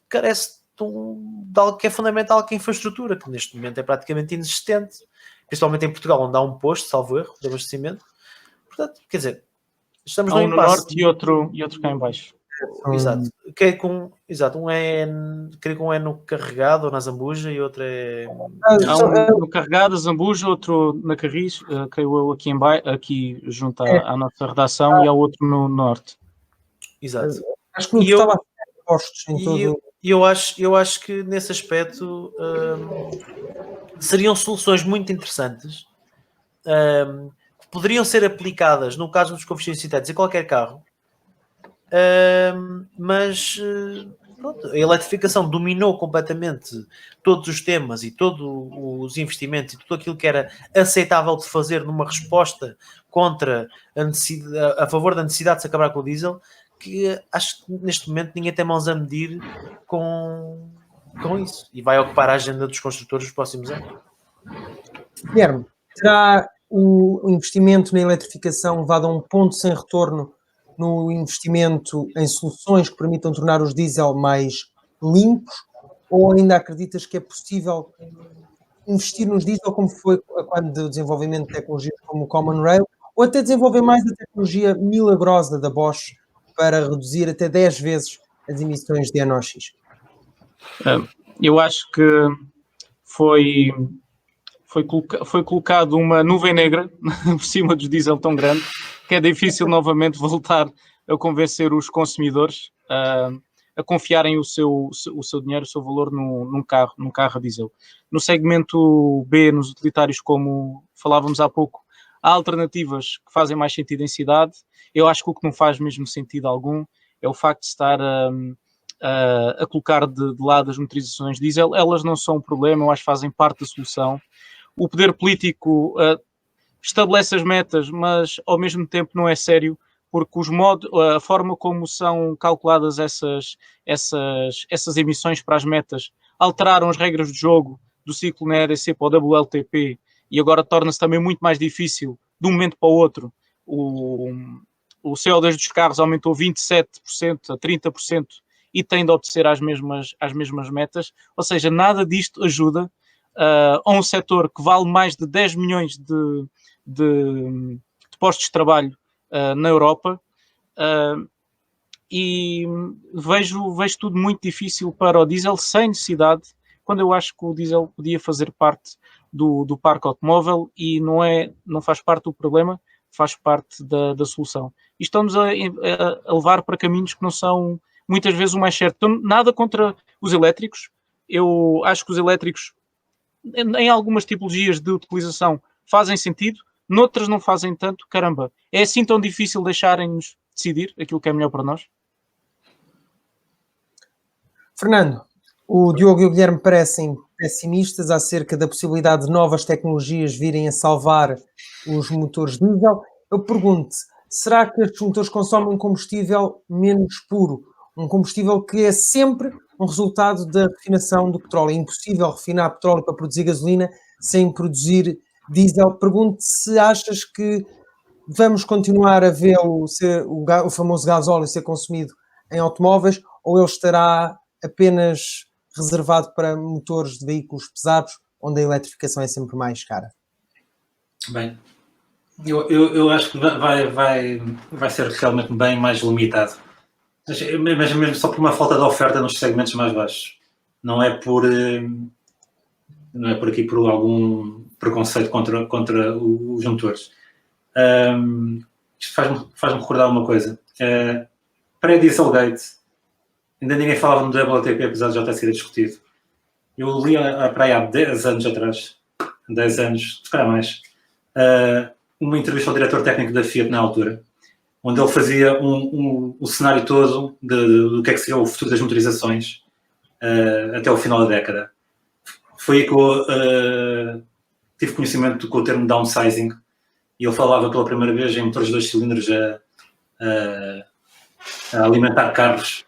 carece de algo que é fundamental, que é a infraestrutura, que neste momento é praticamente inexistente, principalmente em Portugal, onde há um posto, salvo erro, de abastecimento. Portanto, quer dizer, Estamos Há no um no impasse. norte e outro cá em baixo. Exato. Um é, creio que um é no Carregado ou na Zambuja e outro é... Há um no Carregado, Zambuja, outro na Carris, creio eu aqui junto à nossa redação, e há outro no norte. Exato. Acho que não estava a ter postos em todo... Eu acho que nesse aspecto seriam soluções muito interessantes que poderiam ser aplicadas no caso dos combustíveis sintéticos em qualquer carro, mas pronto, a eletrificação dominou completamente todos os temas e todos os investimentos e tudo aquilo que era aceitável de fazer numa resposta contra a favor da necessidade de se acabar com o diesel, que acho que neste momento ninguém tem mãos a medir com isso, e vai ocupar a agenda dos construtores nos próximos anos. Guilherme, será o investimento na eletrificação levado a um ponto sem retorno no investimento em soluções que permitam tornar os diesel mais limpos, ou ainda acreditas que é possível investir nos diesel como foi quando o desenvolvimento de tecnologias como o Common Rail, ou até desenvolver mais a tecnologia milagrosa da Bosch para reduzir até 10 vezes as emissões de NOx? Eu acho que foi colocado uma nuvem negra por cima dos diesel tão grande que é difícil novamente voltar a convencer os consumidores a confiarem o seu dinheiro, o seu valor num carro a diesel. No segmento B, nos utilitários, como falávamos há pouco, há alternativas que fazem mais sentido em cidade. Eu acho que o que não faz mesmo sentido algum é o facto de estar a colocar de lado as motorizações diesel. Elas não são um problema, eu acho que fazem parte da solução. O poder político estabelece as metas, mas ao mesmo tempo não é sério, porque a forma como são calculadas essas emissões para as metas alteraram as regras de jogo do ciclo na EDC para o WLTP, e agora torna-se também muito mais difícil, de um momento para o outro. O CO2 dos carros aumentou 27% a 30% e tem de obedecer às mesmas metas. Ou seja, nada disto ajuda a um setor que vale mais de 10 milhões de postos de trabalho na Europa, e vejo tudo muito difícil para o diesel, sem necessidade, quando eu acho que o diesel podia fazer parte do parque automóvel e não faz parte do problema, faz parte da solução. E estamos a levar para caminhos que não são muitas vezes o mais certo. Então, nada contra os elétricos. Eu acho que os elétricos, em algumas tipologias de utilização, fazem sentido, noutras não fazem tanto. Caramba, é assim tão difícil deixarem-nos decidir aquilo que é melhor para nós? Fernando, o Diogo e o Guilherme parecem pessimistas acerca da possibilidade de novas tecnologias virem a salvar os motores diesel. Eu pergunto, será que estes motores consomem um combustível menos puro? Um combustível que é sempre um resultado da refinação do petróleo. É impossível refinar petróleo para produzir gasolina sem produzir diesel. Pergunto se achas que vamos continuar a ver o famoso gasóleo ser consumido em automóveis, ou ele estará apenas reservado para motores de veículos pesados, onde a eletrificação é sempre mais cara? Bem, eu acho que vai ser realmente bem mais limitado. Mas mesmo só por uma falta de oferta nos segmentos mais baixos. Não é por aqui por algum preconceito contra os motores. Isto faz-me recordar uma coisa. Pré-Dieselgate, ainda ninguém falava no WLTP, apesar de já ter sido discutido. Eu li para aí há 10 anos atrás, 10 anos, se calhar mais, uma entrevista ao diretor técnico da Fiat na altura, onde ele fazia o cenário todo do que é que seria o futuro das motorizações até o final da década. Foi aí que eu tive conhecimento com o termo downsizing, e ele falava pela primeira vez em motores de 2 cilindros a alimentar carros,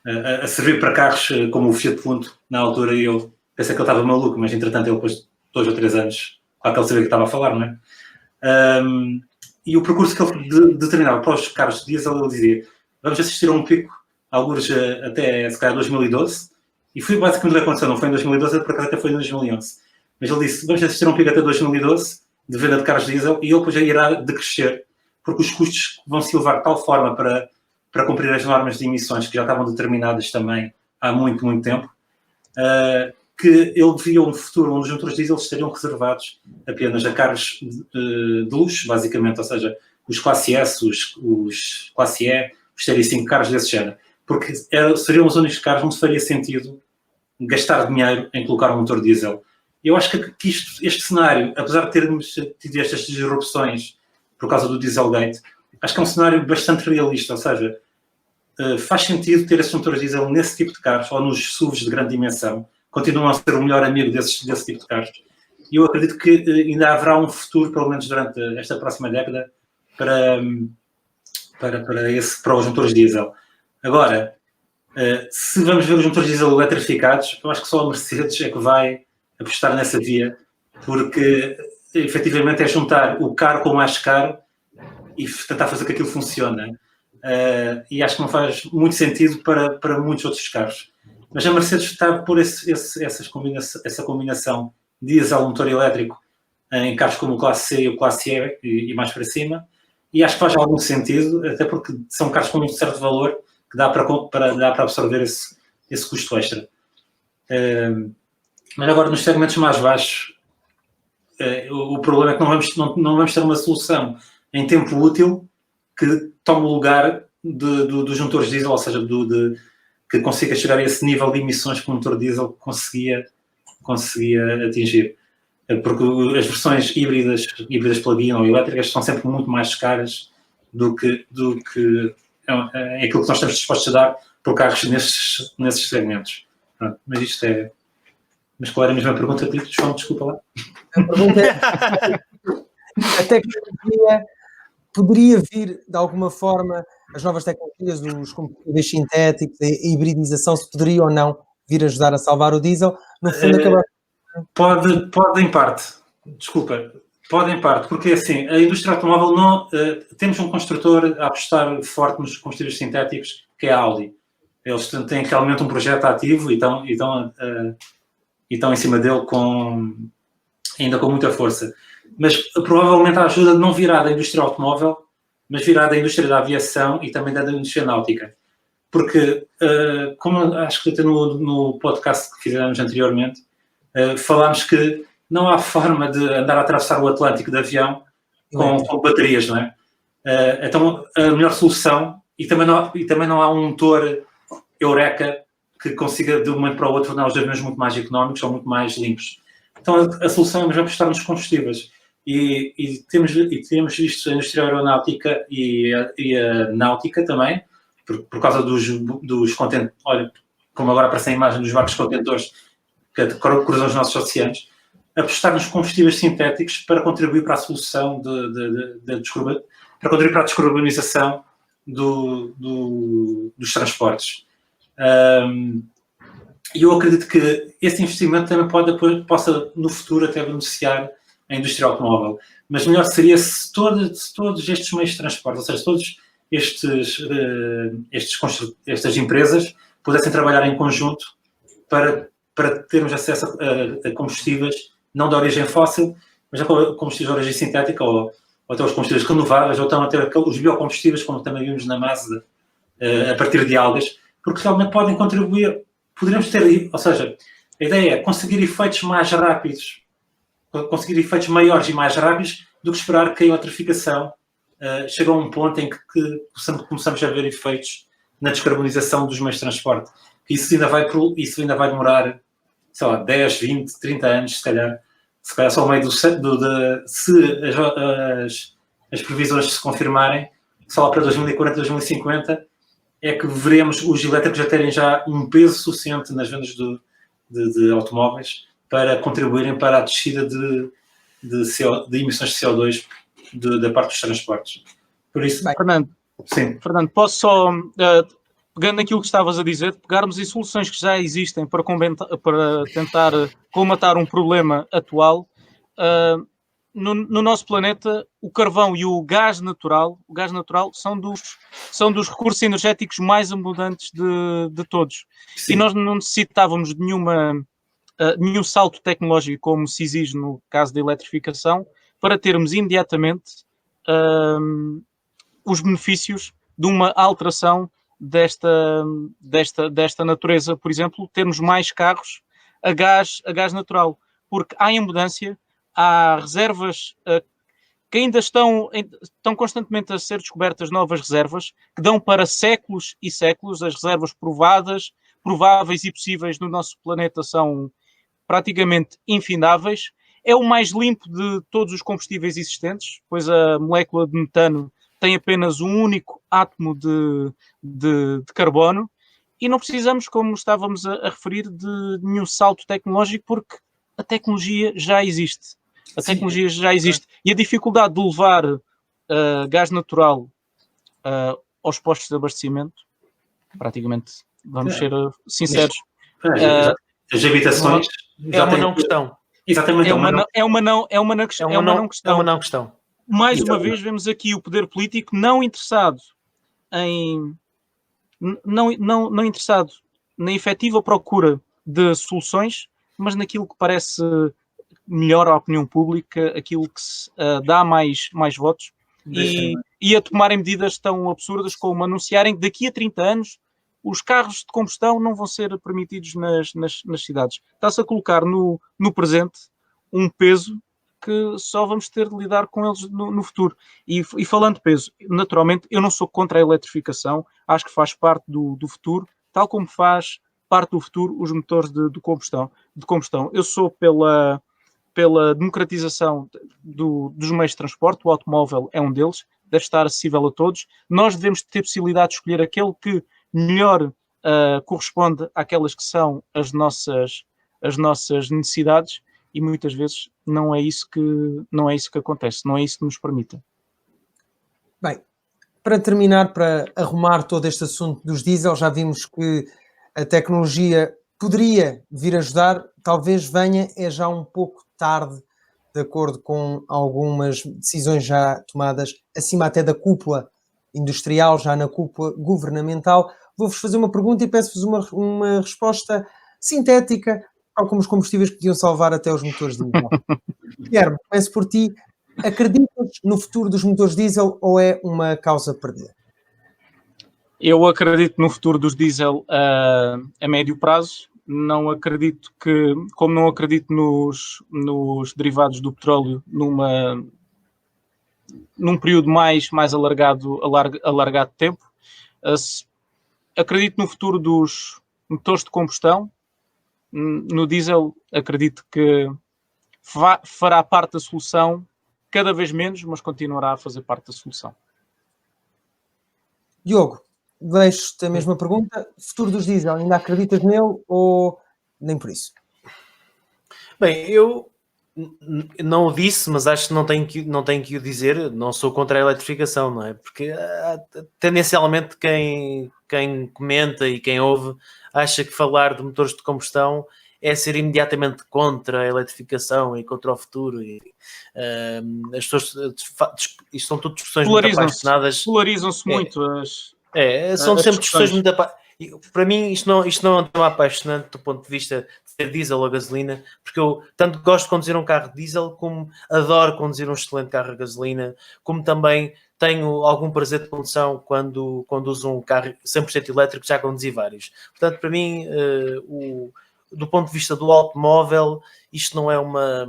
a servir para carros como o Fiat Punto na altura, e eu pensei que ele estava maluco, mas entretanto ele depois de 2 ou 3 anos, claro que ele sabia que estava a falar, não é? E o percurso que ele determinava para os carros de diesel, ele dizia: vamos assistir a um pico, alguns até se calhar 2012, e foi basicamente o que aconteceu, não foi em 2012, por acaso até foi em 2011. Mas ele disse: vamos assistir a um pico até 2012, de venda de carros diesel, e ele depois já irá decrescer, porque os custos vão se elevar de tal forma para cumprir as normas de emissões que já estavam determinadas também há muito, muito tempo, que ele via um futuro onde os motores diesel estariam reservados apenas a carros de luxo, basicamente, ou seja, os classe S, os classe E, os série 5 carros desse género, porque seriam os únicos carros onde faria sentido gastar dinheiro em colocar um motor diesel. Eu acho que este cenário, apesar de termos tido estas disrupções por causa do Dieselgate, acho que é um cenário bastante realista, ou seja, faz sentido ter esses motores diesel nesse tipo de carros, ou nos SUVs de grande dimensão, continuam a ser o melhor amigo desse tipo de carros. E eu acredito que ainda haverá um futuro, pelo menos durante esta próxima década, para os motores diesel. Agora, se vamos ver os motores diesel eletrificados, eu acho que só a Mercedes é que vai apostar nessa via, porque efetivamente é juntar o caro com o mais caro e tentar fazer que aquilo funcione. E acho que não faz muito sentido para muitos outros carros. Mas a Mercedes está a pôr essa combinação diesel-motor elétrico em carros como o Classe C e o Classe E e mais para cima, e acho que faz algum sentido, até porque são carros com um certo valor que dá para absorver esse custo extra. Mas agora, nos segmentos mais baixos, o problema é que não vamos ter uma solução em tempo útil que tome o lugar dos motores diesel, ou seja, que consiga chegar a esse nível de emissões que o motor diesel conseguia atingir. Porque as versões híbridas plug-in ou elétricas são sempre muito mais caras do que aquilo que nós estamos dispostos a dar por carros nesses segmentos. Pronto, mas isto é... Mas qual era a mesma pergunta, João? Desculpa lá. A pergunta é: a tecnologia poderia vir, de alguma forma, as novas tecnologias, os combustíveis sintéticos, a hibridização, se poderia ou não vir ajudar a salvar o diesel? No fundo, pode em parte. Desculpa. Pode em parte, porque assim, a indústria automóvel não... temos um construtor a apostar forte nos combustíveis sintéticos, que é a Audi. Eles têm realmente um projeto ativo e estão em cima dele ainda com muita força. Mas provavelmente a ajuda não virá da indústria automóvel, mas virá da indústria da aviação e também da indústria náutica. Porque, como acho que até no podcast que fizemos anteriormente, falámos que não há forma de andar a atravessar o Atlântico de avião com baterias, não é? Então, a melhor solução, e também não há um motor Eureka que consiga de um momento para o outro tornar os aviões muito mais económicos ou muito mais limpos. Então a solução é mesmo apostar nos combustíveis. E temos visto a indústria aeronáutica e a náutica também, por causa dos contentores, olha, como agora aparece a imagem dos barcos contentores que cruzam os nossos oceanos, apostar nos combustíveis sintéticos para contribuir para a solução para contribuir para a descarbonização dos transportes. E eu acredito que esse investimento também possa no futuro até beneficiar a indústria automóvel, mas melhor seria se todos estes meios de transporte, ou seja, todos estas empresas pudessem trabalhar em conjunto para termos acesso a combustíveis não de origem fóssil, mas a combustíveis de origem sintética ou até os combustíveis renováveis, ou então até os biocombustíveis, como também vimos na Mazda, a partir de algas, porque realmente podem contribuir. Poderíamos ter, ou seja, a ideia é conseguir efeitos mais rápidos, conseguir efeitos maiores e mais rápidos do que esperar que a eletrificação chegue a um ponto em que começamos a ver efeitos na descarbonização dos meios de transporte. Isso ainda vai demorar, sei lá, 10, 20, 30 anos, se calhar só ao meio se as previsões se confirmarem, só lá para 2040, 2050, é que veremos os elétricos a terem já um peso suficiente nas vendas de automóveis para contribuírem para a descida de emissões de CO2 da parte dos transportes. Por isso, Fernando, sim. Fernando, posso só, pegando aquilo que estavas a dizer, pegarmos em soluções que já existem para tentar colmatar um problema atual. No nosso planeta, o carvão e o gás natural são dos recursos energéticos mais abundantes de todos. Sim. E nós não necessitávamos de nenhum salto tecnológico, como se exige no caso da eletrificação, para termos imediatamente os benefícios de uma alteração desta natureza, por exemplo, termos mais carros a gás natural, porque há em abundância, há reservas que ainda estão constantemente a ser descobertas novas reservas, que dão para séculos e séculos. As reservas prováveis e possíveis no nosso planeta são praticamente infindáveis. É o mais limpo de todos os combustíveis existentes, pois a molécula de metano tem apenas um único átomo de carbono, e não precisamos, como estávamos a referir, de nenhum salto tecnológico, porque a tecnologia já existe. E a dificuldade de levar gás natural aos postos de abastecimento, praticamente, vamos ser sinceros. As habitações é uma não questão. Exatamente. É uma não questão. Mais uma vez, vemos aqui o poder político não interessado não interessado na efetiva procura de soluções, mas naquilo que parece melhor à opinião pública, aquilo que se dá mais votos, e a tomarem medidas tão absurdas como anunciarem que daqui a 30 anos os carros de combustão não vão ser permitidos nas cidades. Está-se a colocar no presente um peso que só vamos ter de lidar com eles no futuro. E falando de peso, naturalmente, eu não sou contra a eletrificação, acho que faz parte do futuro, tal como faz parte do futuro os motores de combustão. Eu sou pela democratização dos meios de transporte. O automóvel é um deles, deve estar acessível a todos. Nós devemos ter possibilidade de escolher aquele que melhor corresponde àquelas que são as nossas necessidades, e muitas vezes não é isso que acontece, não é isso que nos permite. Bem, para terminar, para arrumar todo este assunto dos diesel, já vimos que a tecnologia poderia vir ajudar, talvez venha já um pouco tarde, de acordo com algumas decisões já tomadas acima até da cúpula industrial, já na cúpula governamental. Vou-vos fazer uma pergunta e peço-vos uma resposta sintética, tal como os combustíveis podiam salvar até os motores diesel. Guilherme, começo por ti. Acreditas no futuro dos motores diesel ou é uma causa perdida? Eu acredito no futuro dos diesel a médio prazo. Não acredito como não acredito nos derivados do petróleo num período mais alargado de tempo. Acredito no futuro dos motores de combustão. No diesel, acredito que fará parte da solução, cada vez menos, mas continuará a fazer parte da solução. Diogo, deixo-te a mesma pergunta. Futuro dos diesel, ainda acreditas nele ou nem por isso? Bem, eu não o disse, mas acho que não tenho que o dizer. Não sou contra a eletrificação, não é? Porque tendencialmente quem comenta e quem ouve acha que falar de motores de combustão é ser imediatamente contra a eletrificação e contra o futuro. As pessoas, isto são tudo discussões muito apaixonadas. Polarizam-se muito são sempre discussões muito apaixonadas. Para mim isto não é um tema apaixonante do ponto de vista de ser diesel ou gasolina, porque eu tanto gosto de conduzir um carro diesel, como adoro conduzir um excelente carro a gasolina, como também tenho algum prazer de condução quando uso um carro 100% elétrico, já conduzi vários. Portanto, para mim, do ponto de vista do automóvel, isto não é uma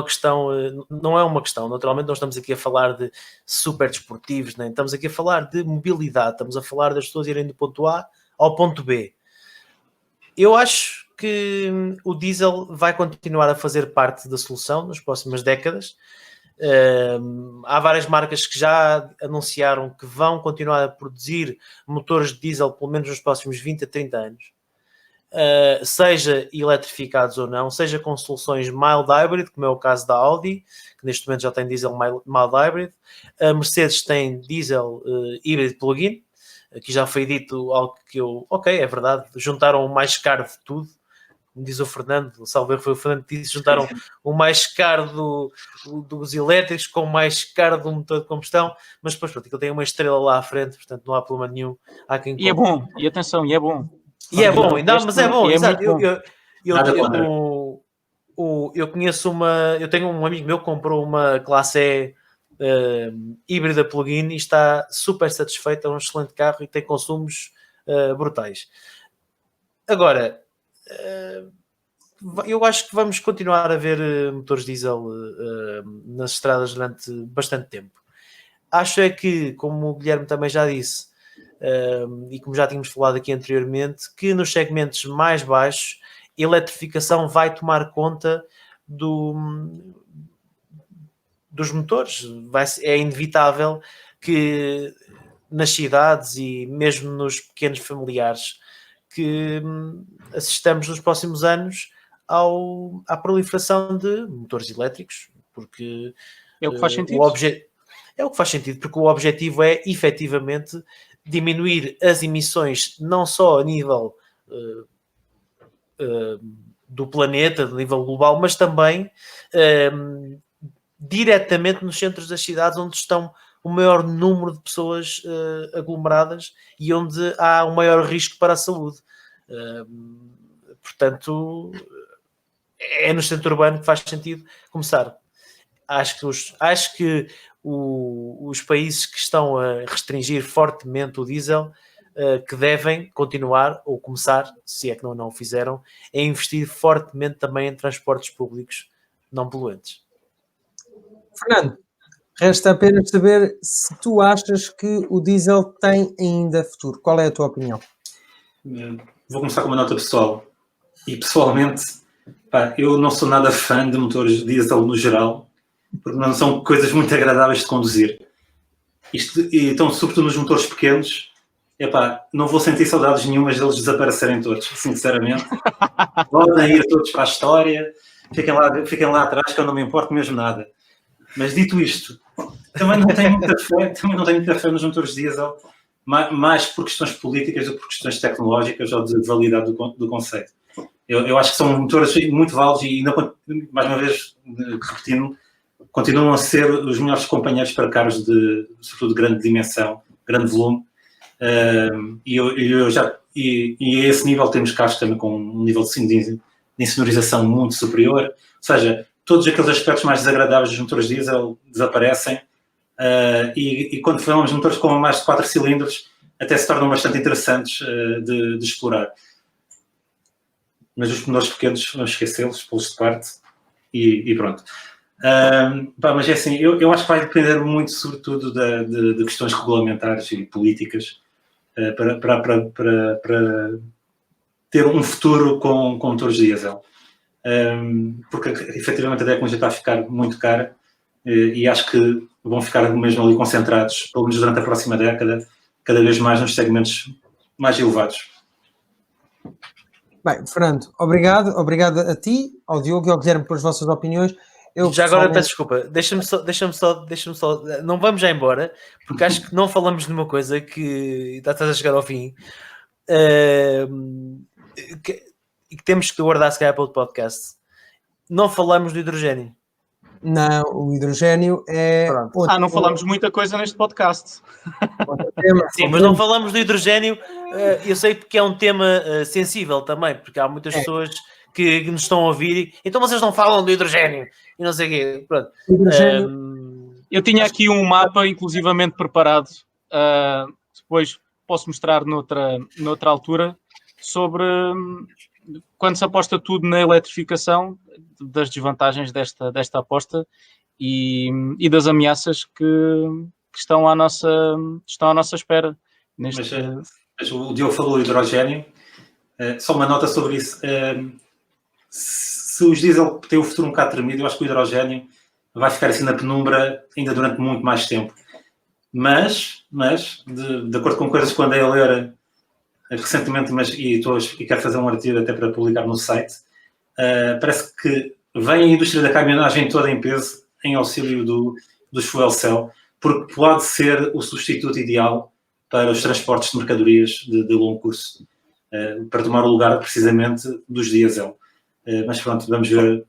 questão. Naturalmente não estamos aqui a falar de super desportivos, nem estamos aqui a falar de mobilidade, estamos a falar das pessoas irem do ponto A ao ponto B. Eu acho que o diesel vai continuar a fazer parte da solução nas próximas décadas. Há várias marcas que já anunciaram que vão continuar a produzir motores de diesel pelo menos nos próximos 20 a 30 anos. Seja eletrificados ou não, seja com soluções mild hybrid, como é o caso da Audi, que neste momento já tem diesel mild hybrid. A Mercedes tem diesel híbrido plug-in. Aqui já foi dito algo que é verdade, juntaram o mais caro de tudo, como diz o Fernando, salvo erro foi o Fernando que disse, juntaram o mais caro dos elétricos com o mais caro do motor de combustão, mas depois pronto, ele tem uma estrela lá à frente, portanto não há problema nenhum. Há quem e é bom, e atenção, e é bom. E é bom, mas é bom, exato. Eu conheço eu tenho um amigo meu que comprou uma classe E híbrida plug-in e está super satisfeito, é um excelente carro e tem consumos brutais. Agora, eu acho que vamos continuar a ver motores diesel nas estradas durante bastante tempo. Acho é que, como o Guilherme também já disse, e como já tínhamos falado aqui anteriormente, que nos segmentos mais baixos a eletrificação vai tomar conta dos motores. É inevitável que nas cidades e mesmo nos pequenos familiares que assistamos nos próximos anos à proliferação de motores elétricos, porque É o que faz sentido. É o que faz sentido, porque o objetivo é efetivamente diminuir as emissões não só a nível do planeta, a nível global, mas também diretamente nos centros das cidades onde estão o maior número de pessoas aglomeradas e onde há um maior risco para a saúde. Portanto, é no centro urbano que faz sentido começar. Acho que os países que estão a restringir fortemente o diesel que devem continuar ou começar, se é que não o fizeram, a investir fortemente também em transportes públicos não poluentes. Fernando, resta apenas saber se tu achas que o diesel tem ainda futuro. Qual é a tua opinião? Vou começar com uma nota pessoal. E pessoalmente, eu não sou nada fã de motores diesel no geral, porque não são coisas muito agradáveis de conduzir. Então, sobretudo nos motores pequenos, não vou sentir saudades nenhumas deles desaparecerem todos, sinceramente. Podem ir todos para a história, fiquem lá atrás que eu não me importo mesmo nada. Mas dito isto, também não tenho muita fé nos motores diesel, mais por questões políticas do que por questões tecnológicas ou de validade do conceito. Eu acho que são motores muito válidos e, mais uma vez, repetindo, continuam a ser os melhores companheiros para carros sobretudo de grande dimensão, grande volume. E a esse nível temos carros também com um nível de insonorização muito superior. Ou seja, todos aqueles aspectos mais desagradáveis dos motores diesel desaparecem. E quando falamos de motores com mais de 4 cilindros, até se tornam bastante interessantes de explorar. Mas os motores pequenos, vamos esquecê-los, pô-los de parte e pronto. Mas é assim, eu acho que vai depender muito, sobretudo, de questões regulamentares e políticas para ter um futuro com motores diesel. Porque, efetivamente, a tecnologia está a ficar muito cara e acho que vão ficar mesmo ali concentrados, pelo menos durante a próxima década, cada vez mais nos segmentos mais elevados. Bem, Fernando, obrigado a ti, ao Diogo e ao Guilherme pelas vossas opiniões. Já agora peço desculpa, deixa-me só, não vamos já embora, porque acho que não falamos de uma coisa que estás a chegar ao fim e que temos que guardar se calhar para o podcast. Não falamos do hidrogênio. Não, o hidrogênio é... não falamos muita coisa neste podcast. Sim, mas não falamos do hidrogênio. Eu sei porque é um tema sensível também, porque há muitas pessoas que nos estão a ouvir, então vocês não falam do hidrogênio e não sei o quê. Pronto. Eu tinha aqui um mapa inclusivamente preparado, depois posso mostrar noutra altura, sobre quando se aposta tudo na eletrificação, das desvantagens desta aposta e das ameaças que estão à nossa espera. Mas o Diogo falou do hidrogênio, só uma nota sobre isso. Se os diesel têm o futuro um bocado tremido, eu acho que o hidrogênio vai ficar assim na penumbra ainda durante muito mais tempo. Mas de acordo com coisas que eu andei a ler recentemente, e quero fazer um artigo até para publicar no site, parece que vem a indústria da caminhonagem toda em peso em auxílio dos fuel cell, porque pode ser o substituto ideal para os transportes de mercadorias de longo curso, para tomar o lugar precisamente dos diesel. Mas pronto, vamos ver.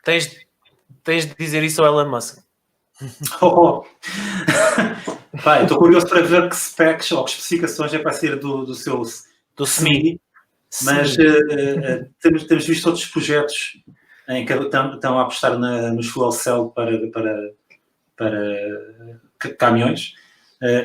Tens de dizer isso ao Elon Musk. Estou curioso para ver que specs ou que especificações é para sair do seu SMI. Mas temos visto outros projetos em que estão a apostar nos fuel cell para caminhões.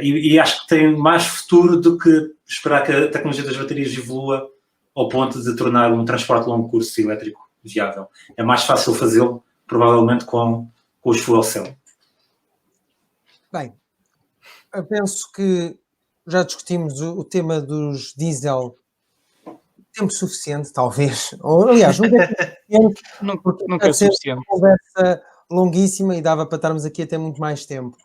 E acho que tem mais futuro do que esperar que a tecnologia das baterias evolua ao ponto de tornar um transporte de longo curso elétrico viável. É mais fácil fazê-lo, provavelmente, com os fuel cell. Bem, eu penso que já discutimos o tema dos diesel tempo suficiente, talvez. Ou, aliás, não é suficiente, Nunca é suficiente. Uma conversa longuíssima e dava para estarmos aqui até muito mais tempo.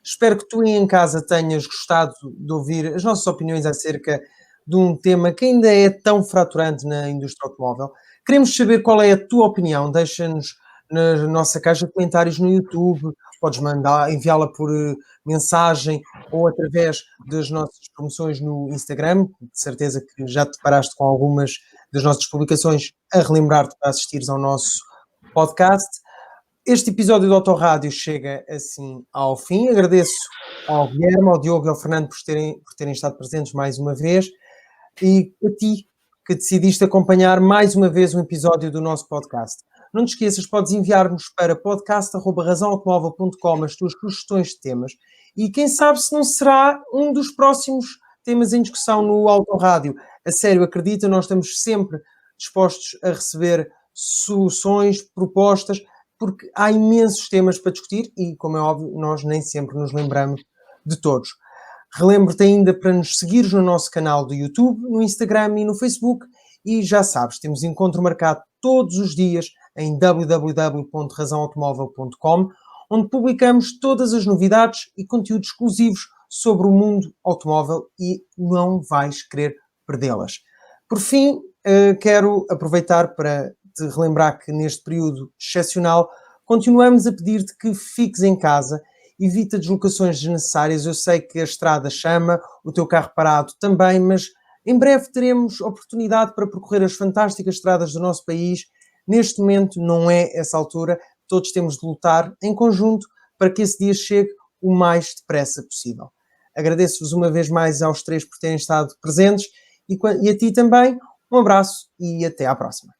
Espero que tu em casa tenhas gostado de ouvir as nossas opiniões acerca de um tema que ainda é tão fraturante na indústria automóvel. Queremos saber qual é a tua opinião. Deixa-nos na nossa caixa de comentários no YouTube. Podes enviá-la por mensagem ou através das nossas promoções no Instagram. De certeza que já te deparaste com algumas das nossas publicações a relembrar-te para assistires ao nosso podcast. Este episódio do Autorádio chega assim ao fim. Agradeço ao Guilherme, ao Diogo e ao Fernando por terem estado presentes mais uma vez e a ti que decidiste acompanhar mais uma vez um episódio do nosso podcast. Não te esqueças, podes enviar-nos para podcast@razãoautomóvel.com as tuas sugestões de temas e quem sabe se não será um dos próximos temas em discussão no Autorádio. A sério, acredita, nós estamos sempre dispostos a receber soluções, propostas, porque há imensos temas para discutir e, como é óbvio, nós nem sempre nos lembramos de todos. Relembro-te ainda para nos seguires no nosso canal do YouTube, no Instagram e no Facebook e já sabes, temos encontro marcado todos os dias em www.razãoautomóvel.com, onde publicamos todas as novidades e conteúdos exclusivos sobre o mundo automóvel e não vais querer perdê-las. Por fim, quero aproveitar para te relembrar que neste período excepcional continuamos a pedir-te que fiques em casa, evita deslocações desnecessárias. Eu sei que a estrada chama, o teu carro parado também, mas em breve teremos oportunidade para percorrer as fantásticas estradas do nosso país. Neste momento não é essa altura, todos temos de lutar em conjunto para que esse dia chegue o mais depressa possível. Agradeço-vos uma vez mais aos três por terem estado presentes e a ti também. Um abraço e até à próxima.